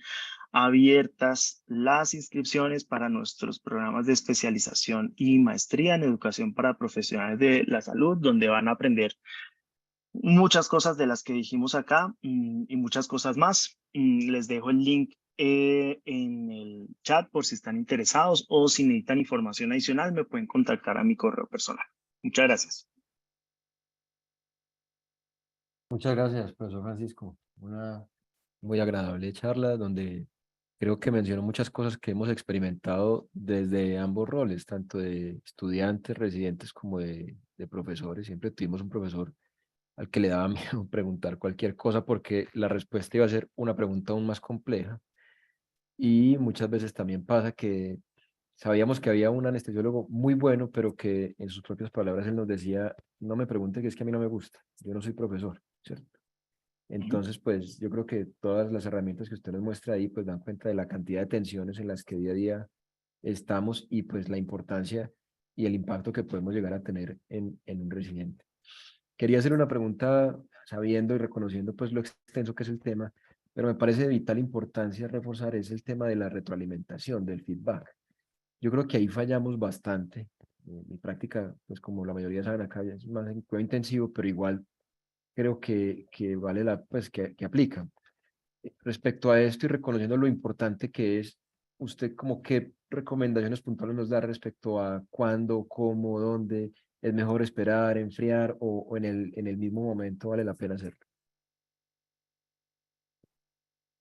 abiertas las inscripciones para nuestros programas de especialización y maestría en educación para profesionales de la salud, donde van a aprender muchas cosas de las que dijimos acá y muchas cosas más. Les dejo el link en el chat por si están interesados o si necesitan información adicional me pueden contactar a mi correo personal. Muchas gracias. Muchas gracias, profesor Francisco. Una muy agradable charla donde creo que mencionó muchas cosas que hemos experimentado desde ambos roles, tanto de estudiantes, residentes como de profesores. Siempre tuvimos un profesor al que le daba miedo preguntar cualquier cosa porque la respuesta iba a ser una pregunta aún más compleja. Y muchas veces también pasa que sabíamos que había un anestesiólogo muy bueno, pero que en sus propias palabras él nos decía, no me pregunte que es que a mí no me gusta, yo no soy profesor, ¿cierto? Ujú. Entonces, pues yo creo que todas las herramientas que usted nos muestra ahí, pues dan cuenta de la cantidad de tensiones en las que día a día estamos y pues la importancia y el impacto que podemos llegar a tener en un residente. Quería hacer una pregunta sabiendo y reconociendo pues lo extenso que es el tema, pero me parece de vital importancia reforzar es el tema de la retroalimentación, del feedback. Yo creo que ahí fallamos bastante. Mi práctica, pues como la mayoría saben acá, es más en cuidado intensivo, pero igual creo que vale pues que aplica. Respecto a esto y reconociendo lo importante que es, ¿usted como qué recomendaciones puntuales nos da respecto a cuándo, cómo, dónde es mejor esperar, enfriar o en el mismo momento vale la pena hacerlo?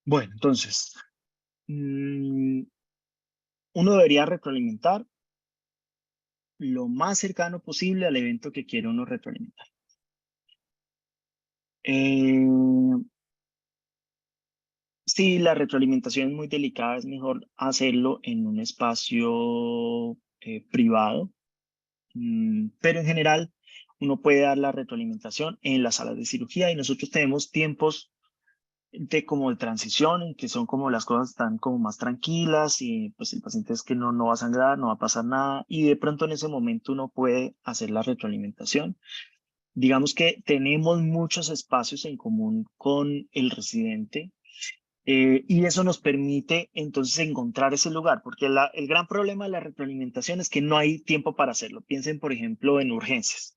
Bueno, entonces, mm, uno debería retroalimentar lo más cercano posible al evento que quiere uno retroalimentar. Eh, si la retroalimentación es muy delicada, es mejor hacerlo en un espacio privado. Pero en general, uno puede dar la retroalimentación en las salas de cirugía y nosotros tenemos tiempos de como de transición, en que son como las cosas están como más tranquilas y pues el paciente es que no va a sangrar, no va a pasar nada y de pronto en ese momento uno puede hacer la retroalimentación. Digamos que tenemos muchos espacios en común con el residente, y eso nos permite entonces encontrar ese lugar, porque el gran problema de la retroalimentación es que no hay tiempo para hacerlo. Piensen, por ejemplo, en urgencias.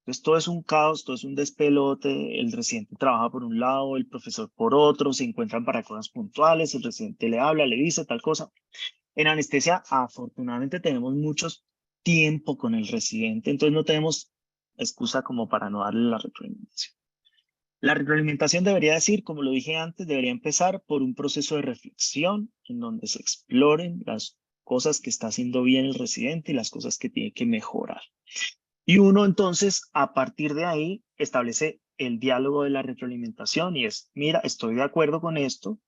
Entonces todo es un caos, todo es un despelote, el residente trabaja por un lado, el profesor por otro, se encuentran para cosas puntuales, el residente le habla, le dice tal cosa. En anestesia, afortunadamente, tenemos mucho tiempo con el residente, entonces no tenemos excusa como para no darle la retroalimentación. La retroalimentación debería decir, como lo dije antes, debería empezar por un proceso de reflexión en donde se exploren las cosas que está haciendo bien el residente y las cosas que tiene que mejorar. Y uno entonces, a partir de ahí, establece el diálogo de la retroalimentación y es, mira, estoy de acuerdo con esto,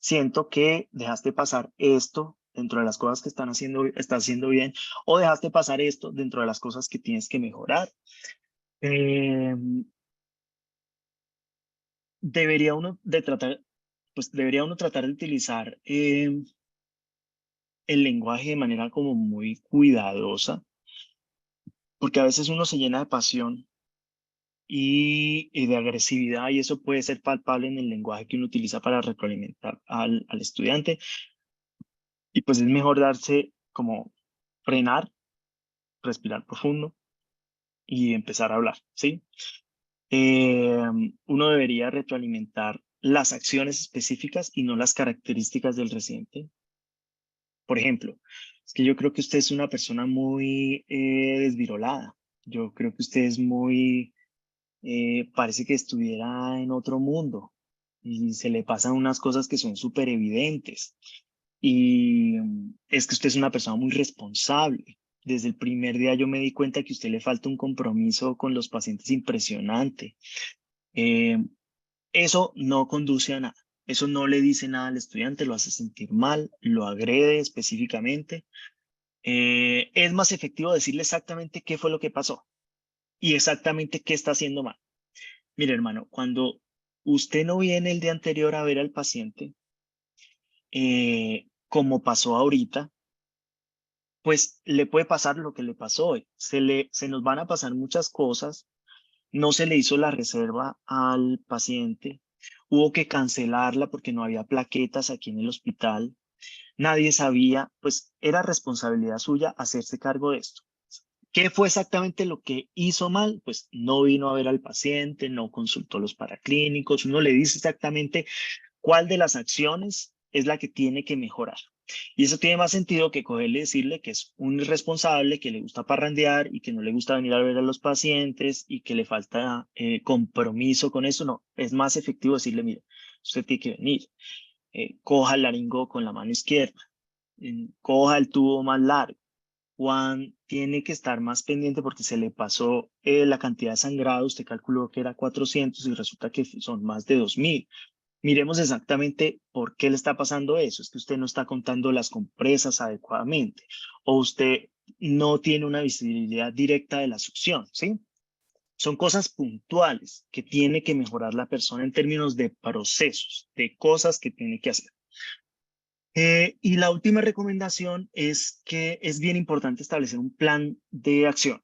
siento que dejaste pasar esto dentro de las cosas que estás haciendo bien, o dejaste pasar esto dentro de las cosas que tienes que mejorar. Eh, debería uno de tratar, pues debería uno tratar de utilizar el lenguaje de manera como muy cuidadosa, porque a veces uno se llena de pasión y de agresividad y eso puede ser palpable en el lenguaje que uno utiliza para retroalimentar al estudiante y pues es mejor darse como frenar, respirar profundo y empezar a hablar, ¿sí? Eh, uno debería retroalimentar las acciones específicas y no las características del residente. Por ejemplo, es que yo creo que usted es una persona muy desvirolada. Yo creo que usted es muy, parece que estuviera en otro mundo y se le pasan unas cosas que son súper evidentes. Y es que usted es una persona muy responsable. Desde el primer día yo me di cuenta que a usted le falta un compromiso con los pacientes impresionante. Eh, eso no conduce a nada. Eso no le dice nada al estudiante, lo hace sentir mal, lo agrede específicamente. Es más efectivo decirle exactamente qué fue lo que pasó y exactamente qué está haciendo mal. Mire, hermano, cuando usted no viene el día anterior a ver al paciente, como pasó ahorita, pues le puede pasar lo que le pasó hoy. Se nos van a pasar muchas cosas. No se le hizo la reserva al paciente. Hubo que cancelarla porque no había plaquetas aquí en el hospital. Nadie sabía, pues era responsabilidad suya hacerse cargo de esto. ¿Qué fue exactamente lo que hizo mal? Pues no vino a ver al paciente, no consultó los paraclínicos, no le dice exactamente cuál de las acciones es la que tiene que mejorar. Y eso tiene más sentido que cogerle y decirle que es un irresponsable, que le gusta parrandear y que no le gusta venir a ver a los pacientes y que le falta compromiso con eso. No, es más efectivo decirle, mire, usted tiene que venir, coja el laringo con la mano izquierda, coja el tubo más largo. Juan tiene que estar más pendiente porque se le pasó la cantidad de sangrado, usted calculó que era 400 y resulta que son más de 2000. Miremos exactamente por qué le está pasando eso. Es que usted no está contando las compresas adecuadamente o usted no tiene una visibilidad directa de la succión, ¿sí? Son cosas puntuales que tiene que mejorar la persona en términos de procesos, de cosas que tiene que hacer. Y la última recomendación es que es bien importante establecer un plan de acción.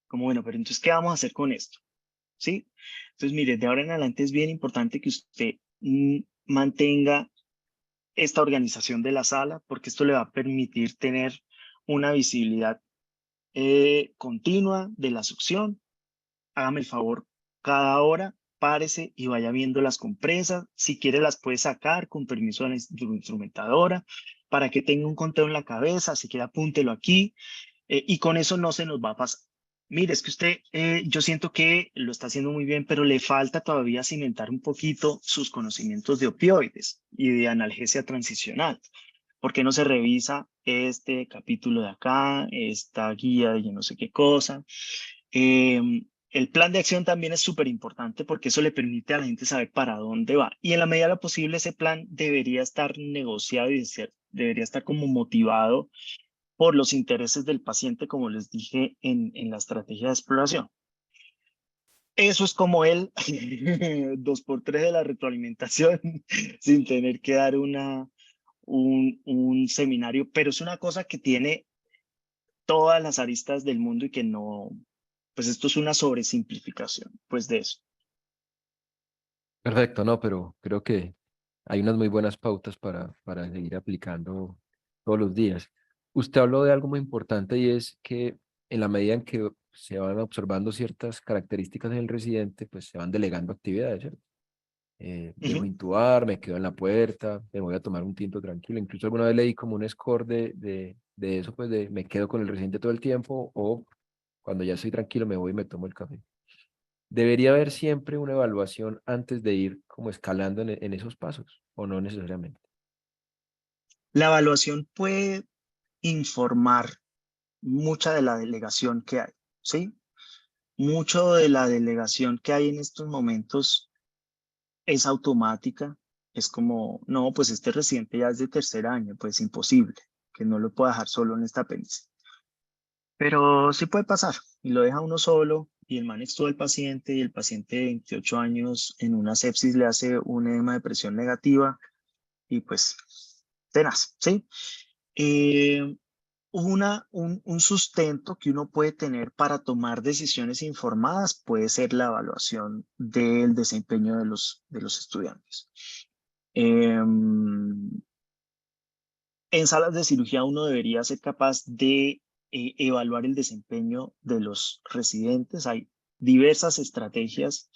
Como, bueno, pero entonces, ¿qué vamos a hacer con esto? ¿Sí? Entonces, mire, de ahora en adelante es bien importante que usted mantenga esta organización de la sala, porque esto le va a permitir tener una visibilidad continua de la succión. Hágame el favor, cada hora párese y vaya viendo las compresas. Si quiere las puede sacar con permiso de la instrumentadora para que tenga un conteo en la cabeza. Si quiere apúntelo aquí y con eso no se nos va a pasar. Mire, es que usted, yo siento que lo está haciendo muy bien, pero le falta todavía cimentar un poquito sus conocimientos de opioides y de analgesia transicional. ¿Por qué no se revisa este capítulo de acá, esta guía de yo no sé qué cosa? El plan de acción también es súper importante porque eso le permite a la gente saber para dónde va. Y en la medida de lo posible, ese plan debería estar negociado y debería estar como motivado por los intereses del paciente, como les dije en la estrategia de exploración. Eso es como el 2x3 de la retroalimentación, sin tener que dar un seminario, pero es una cosa que tiene todas las aristas del mundo y que no, pues esto es una sobresimplificación, pues de eso. Perfecto, no, pero creo que hay unas muy buenas pautas para seguir aplicando todos los días. Usted habló de algo muy importante y es que en la medida en que se van observando ciertas características en el residente, pues se van delegando actividades, ¿cierto? Dejo Ujú. intubar, me quedo en la puerta, me voy a tomar un tinto tranquilo. Incluso alguna vez leí como un score de eso, pues de me quedo con el residente todo el tiempo o cuando ya estoy tranquilo me voy y me tomo el café. Debería haber siempre una evaluación antes de ir como escalando en esos pasos, o no necesariamente. La evaluación puede informar mucha de la delegación que hay, ¿sí? Mucho de la delegación que hay en estos momentos es automática, es como, no, pues este residente ya es de tercer año, pues imposible, que no lo pueda dejar solo en esta apéndice. Pero sí puede pasar, y lo deja uno solo, y el man estuvo el paciente, y el paciente de 28 años en una sepsis le hace un edema de presión negativa, y pues, tenaz, ¿sí? Eh, un sustento que uno puede tener para tomar decisiones informadas puede ser la evaluación del desempeño de los estudiantes. En salas de cirugía uno debería ser capaz de evaluar el desempeño de los residentes. Hay diversas estrategias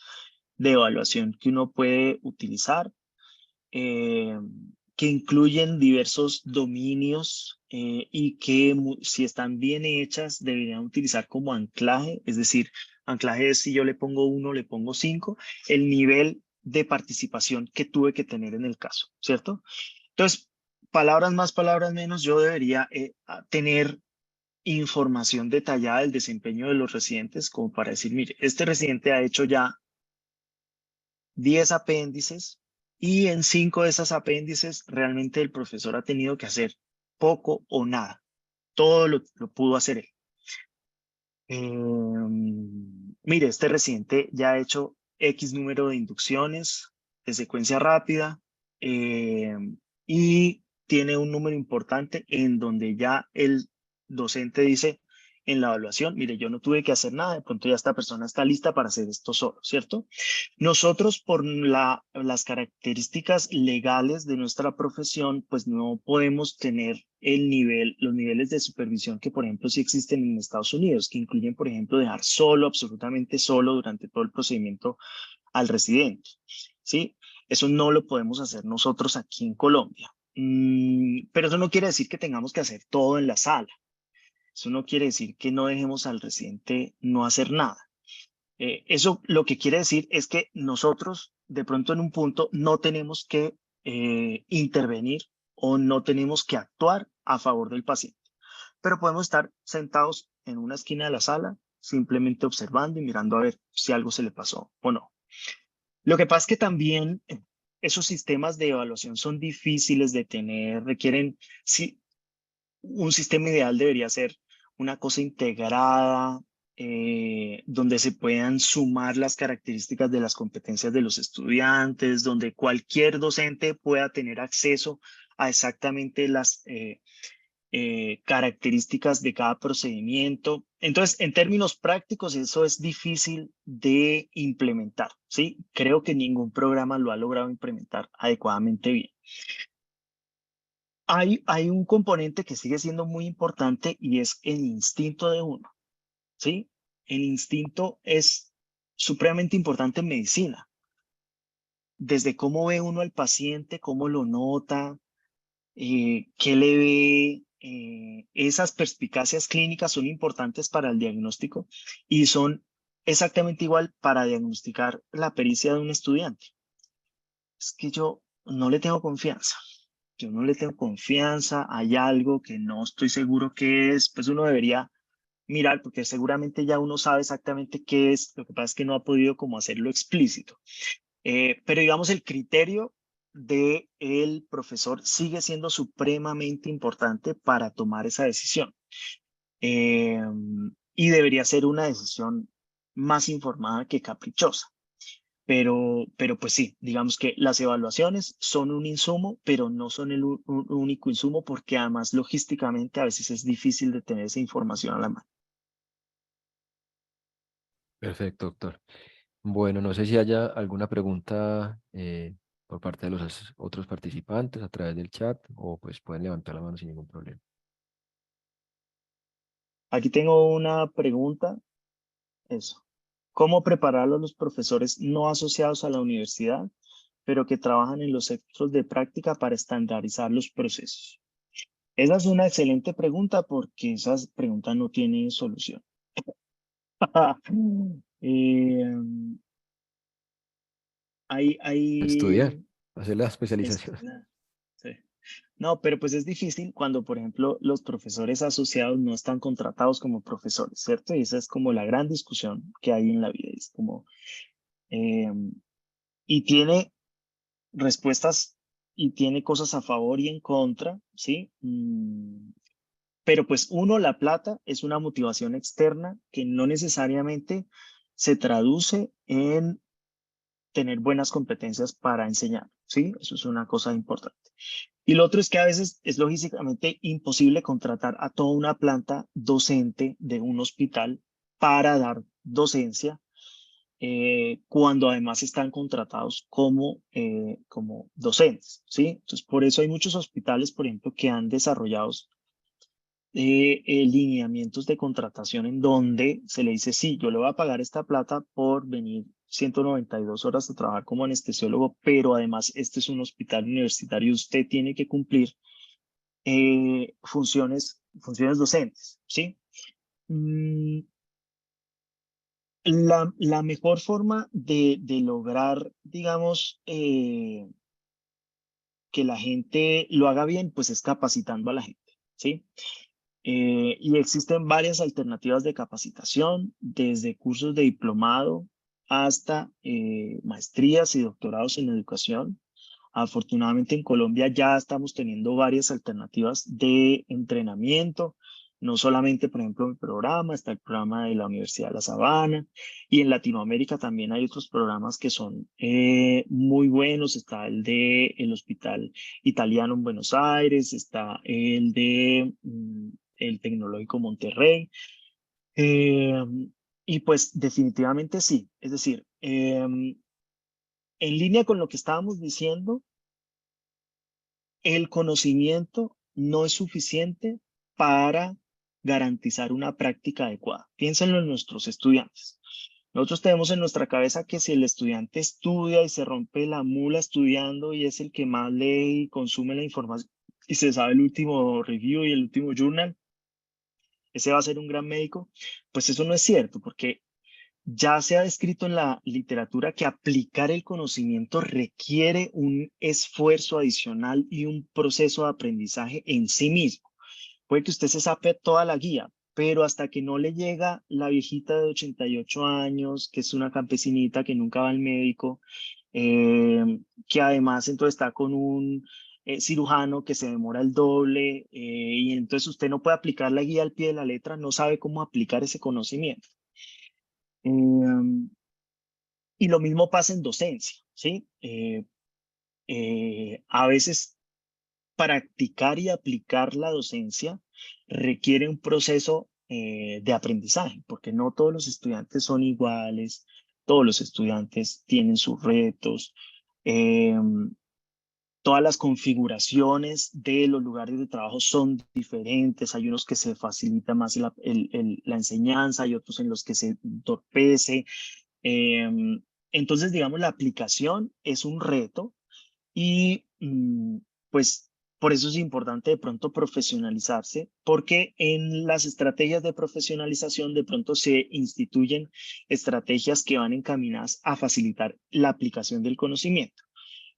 de evaluación que uno puede utilizar eh, que incluyen diversos dominios y que si están bien hechas deberían utilizar como anclaje, es decir, anclaje es si yo le pongo 1, le pongo 5, el nivel de participación que tuve que tener en el caso, ¿cierto? Entonces, palabras más, palabras menos, yo debería tener información detallada del desempeño de los residentes como para decir, mire, este residente ha hecho ya 10 apéndices y en 5 de esas apéndices realmente el profesor ha tenido que hacer poco o nada. Todo lo pudo hacer él. Mire, este residente ya ha hecho X número de inducciones de secuencia rápida y tiene un número importante en donde ya el docente dice en la evaluación, mire, yo no tuve que hacer nada, de pronto ya esta persona está lista para hacer esto solo, ¿cierto? Nosotros, por las características legales de nuestra profesión, pues no podemos tener los niveles de supervisión que, por ejemplo, sí existen en Estados Unidos, que incluyen, por ejemplo, dejar solo, absolutamente solo durante todo el procedimiento al residente, ¿sí? Eso no lo podemos hacer nosotros aquí en Colombia. Pero eso no quiere decir que tengamos que hacer todo en la sala. Eso no quiere decir que no dejemos al residente no hacer nada. Eso lo que quiere decir es que nosotros de pronto en un punto no tenemos que intervenir o no tenemos que actuar a favor del paciente, pero podemos estar sentados en una esquina de la sala simplemente observando y mirando a ver si algo se le pasó o no. Lo que pasa es que también esos sistemas de evaluación son difíciles de tener, requieren, sí, un sistema ideal debería ser una cosa integrada, donde se puedan sumar las características de las competencias de los estudiantes, donde cualquier docente pueda tener acceso a exactamente las características de cada procedimiento. Entonces, en términos prácticos, eso es difícil de implementar, ¿sí? Creo que ningún programa lo ha logrado implementar adecuadamente bien. Hay un componente que sigue siendo muy importante y es el instinto de uno, ¿sí? El instinto es supremamente importante en medicina. desde cómo ve uno al paciente, cómo lo nota, qué le ve. Esas perspicacias clínicas son importantes para el diagnóstico y son exactamente igual para diagnosticar la pericia de un estudiante. Es que yo no le tengo confianza. Yo no le tengo confianza, hay algo que no estoy seguro qué es, pues uno debería mirar porque seguramente ya uno sabe exactamente qué es, lo que pasa es que no ha podido como hacerlo explícito. Pero digamos el criterio de el profesor sigue siendo supremamente importante para tomar esa decisión. Eh, y debería ser una decisión más informada que caprichosa. Pero pues sí, digamos que las evaluaciones son un insumo, pero no son el único insumo porque además logísticamente a veces es difícil de tener esa información a la mano. Perfecto, doctor. Bueno, no sé si haya alguna pregunta por parte de los otros participantes a través del chat o pues pueden levantar la mano sin ningún problema. Aquí tengo una pregunta, eso. ¿Cómo preparar a los profesores no asociados a la universidad, pero que trabajan en los centros de práctica para estandarizar los procesos? Esa es una excelente pregunta porque esa pregunta no tiene solución. Eh, Estudiar, hay hacer la especialización. estudiar, sí. No, pero pues es difícil cuando, por ejemplo, los profesores asociados no están contratados como profesores, ¿cierto? Y esa es como la gran discusión que hay en la vida. Es como, eh, y tiene respuestas y tiene cosas a favor y en contra, ¿sí? Pero pues uno, la plata es una motivación externa que no necesariamente se traduce en tener buenas competencias para enseñar, ¿sí? Eso es una cosa importante. Y lo otro es que a veces es logísticamente imposible contratar a toda una planta docente de un hospital para dar docencia cuando además están contratados como docentes, ¿sí? Entonces, por eso hay muchos hospitales, por ejemplo, que han desarrollado lineamientos de contratación en donde se le dice, sí, yo le voy a pagar esta plata por venir 192 horas a trabajar como anestesiólogo, pero además este es un hospital universitario, usted tiene que cumplir funciones docentes, ¿sí? Mm, la mejor forma de lograr, digamos, que la gente lo haga bien, pues es capacitando a la gente, ¿sí? Y existen varias alternativas de capacitación, desde cursos de diplomado hasta maestrías y doctorados en educación. Afortunadamente en Colombia ya estamos teniendo varias alternativas de entrenamiento, no solamente, por ejemplo, mi programa, está el programa de la Universidad de La Sabana, y en Latinoamérica también hay otros programas que son muy buenos, está el de el Hospital Italiano en Buenos Aires, está el de el Tecnológico Monterrey, eh, y pues definitivamente sí, es decir, en línea con lo que estábamos diciendo, el conocimiento no es suficiente para garantizar una práctica adecuada. Piénsenlo en nuestros estudiantes. Nosotros tenemos en nuestra cabeza que si el estudiante estudia y se rompe la mula estudiando y es el que más lee y consume la información y se sabe el último review y el último journal, ese va a ser un gran médico, pues eso no es cierto, porque ya se ha descrito en la literatura que aplicar el conocimiento requiere un esfuerzo adicional y un proceso de aprendizaje en sí mismo. Puede que usted se sape toda la guía, pero hasta que no le llega la viejita de 88 años, que es una campesinita que nunca va al médico, que además entonces está con un cirujano que se demora el doble, y entonces usted no puede aplicar la guía al pie de la letra, no sabe cómo aplicar ese conocimiento. Eh, y lo mismo pasa en docencia, ¿sí? A veces practicar y aplicar la docencia requiere un proceso de aprendizaje, porque no todos los estudiantes son iguales, todos los estudiantes tienen sus retos, eh, todas las configuraciones de los lugares de trabajo son diferentes, hay unos que se facilita más la enseñanza, hay otros en los que se entorpece. Entonces, digamos, la aplicación es un reto y pues por eso es importante de pronto profesionalizarse, porque en las estrategias de profesionalización de pronto se instituyen estrategias que van encaminadas a facilitar la aplicación del conocimiento.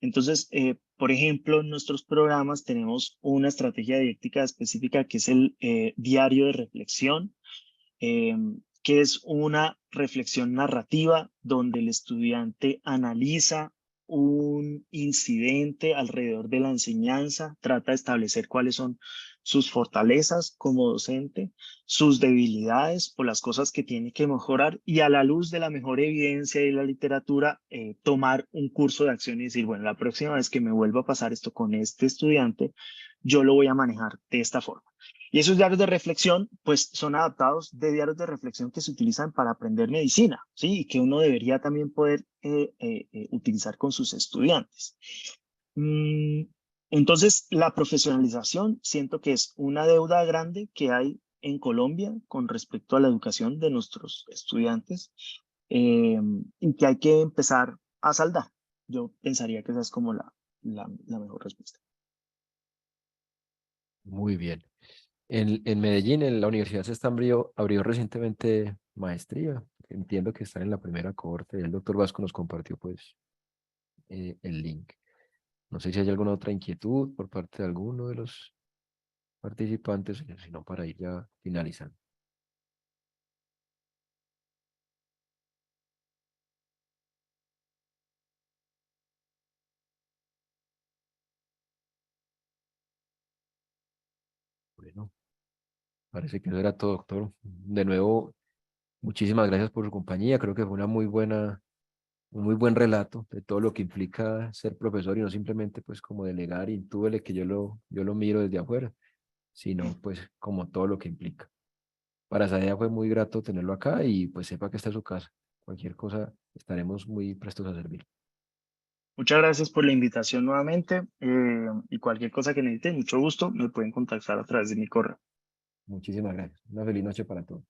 Entonces, por ejemplo, en nuestros programas tenemos una estrategia didáctica específica que es el diario de reflexión, eh, que es una reflexión narrativa donde el estudiante analiza un incidente alrededor de la enseñanza, trata de establecer cuáles son sus fortalezas como docente, sus debilidades o las cosas que tiene que mejorar y a la luz de la mejor evidencia y la literatura, tomar un curso de acción y decir, bueno, la próxima vez que me vuelva a pasar esto con este estudiante, yo lo voy a manejar de esta forma. Y esos diarios de reflexión, pues son adaptados de diarios de reflexión que se utilizan para aprender medicina, ¿sí? Y que uno debería también poder utilizar con sus estudiantes. Mm, entonces, la profesionalización siento que es una deuda grande que hay en Colombia con respecto a la educación de nuestros estudiantes y que hay que empezar a saldar. Yo pensaría que esa es como la mejor respuesta. Muy bien. En Medellín, en la universidad se abrió recientemente maestría. Entiendo que están en la primera cohorte. El doctor Vasco nos compartió pues el link. No sé si hay alguna otra inquietud por parte de alguno de los participantes, sino para ir ya finalizando. Bueno, parece que eso era todo, doctor. De nuevo, muchísimas gracias por su compañía. Creo que fue un muy buen relato de todo lo que implica ser profesor y no simplemente pues como delegar, intúbele que yo lo miro desde afuera, sino pues como todo lo que implica. Para Sadea fue muy grato tenerlo acá y pues sepa que está en su casa. Cualquier cosa estaremos muy prestos a servir. Muchas gracias por la invitación nuevamente y cualquier cosa que necesiten, mucho gusto, me pueden contactar a través de mi correo. Muchísimas gracias. Una feliz noche para todos.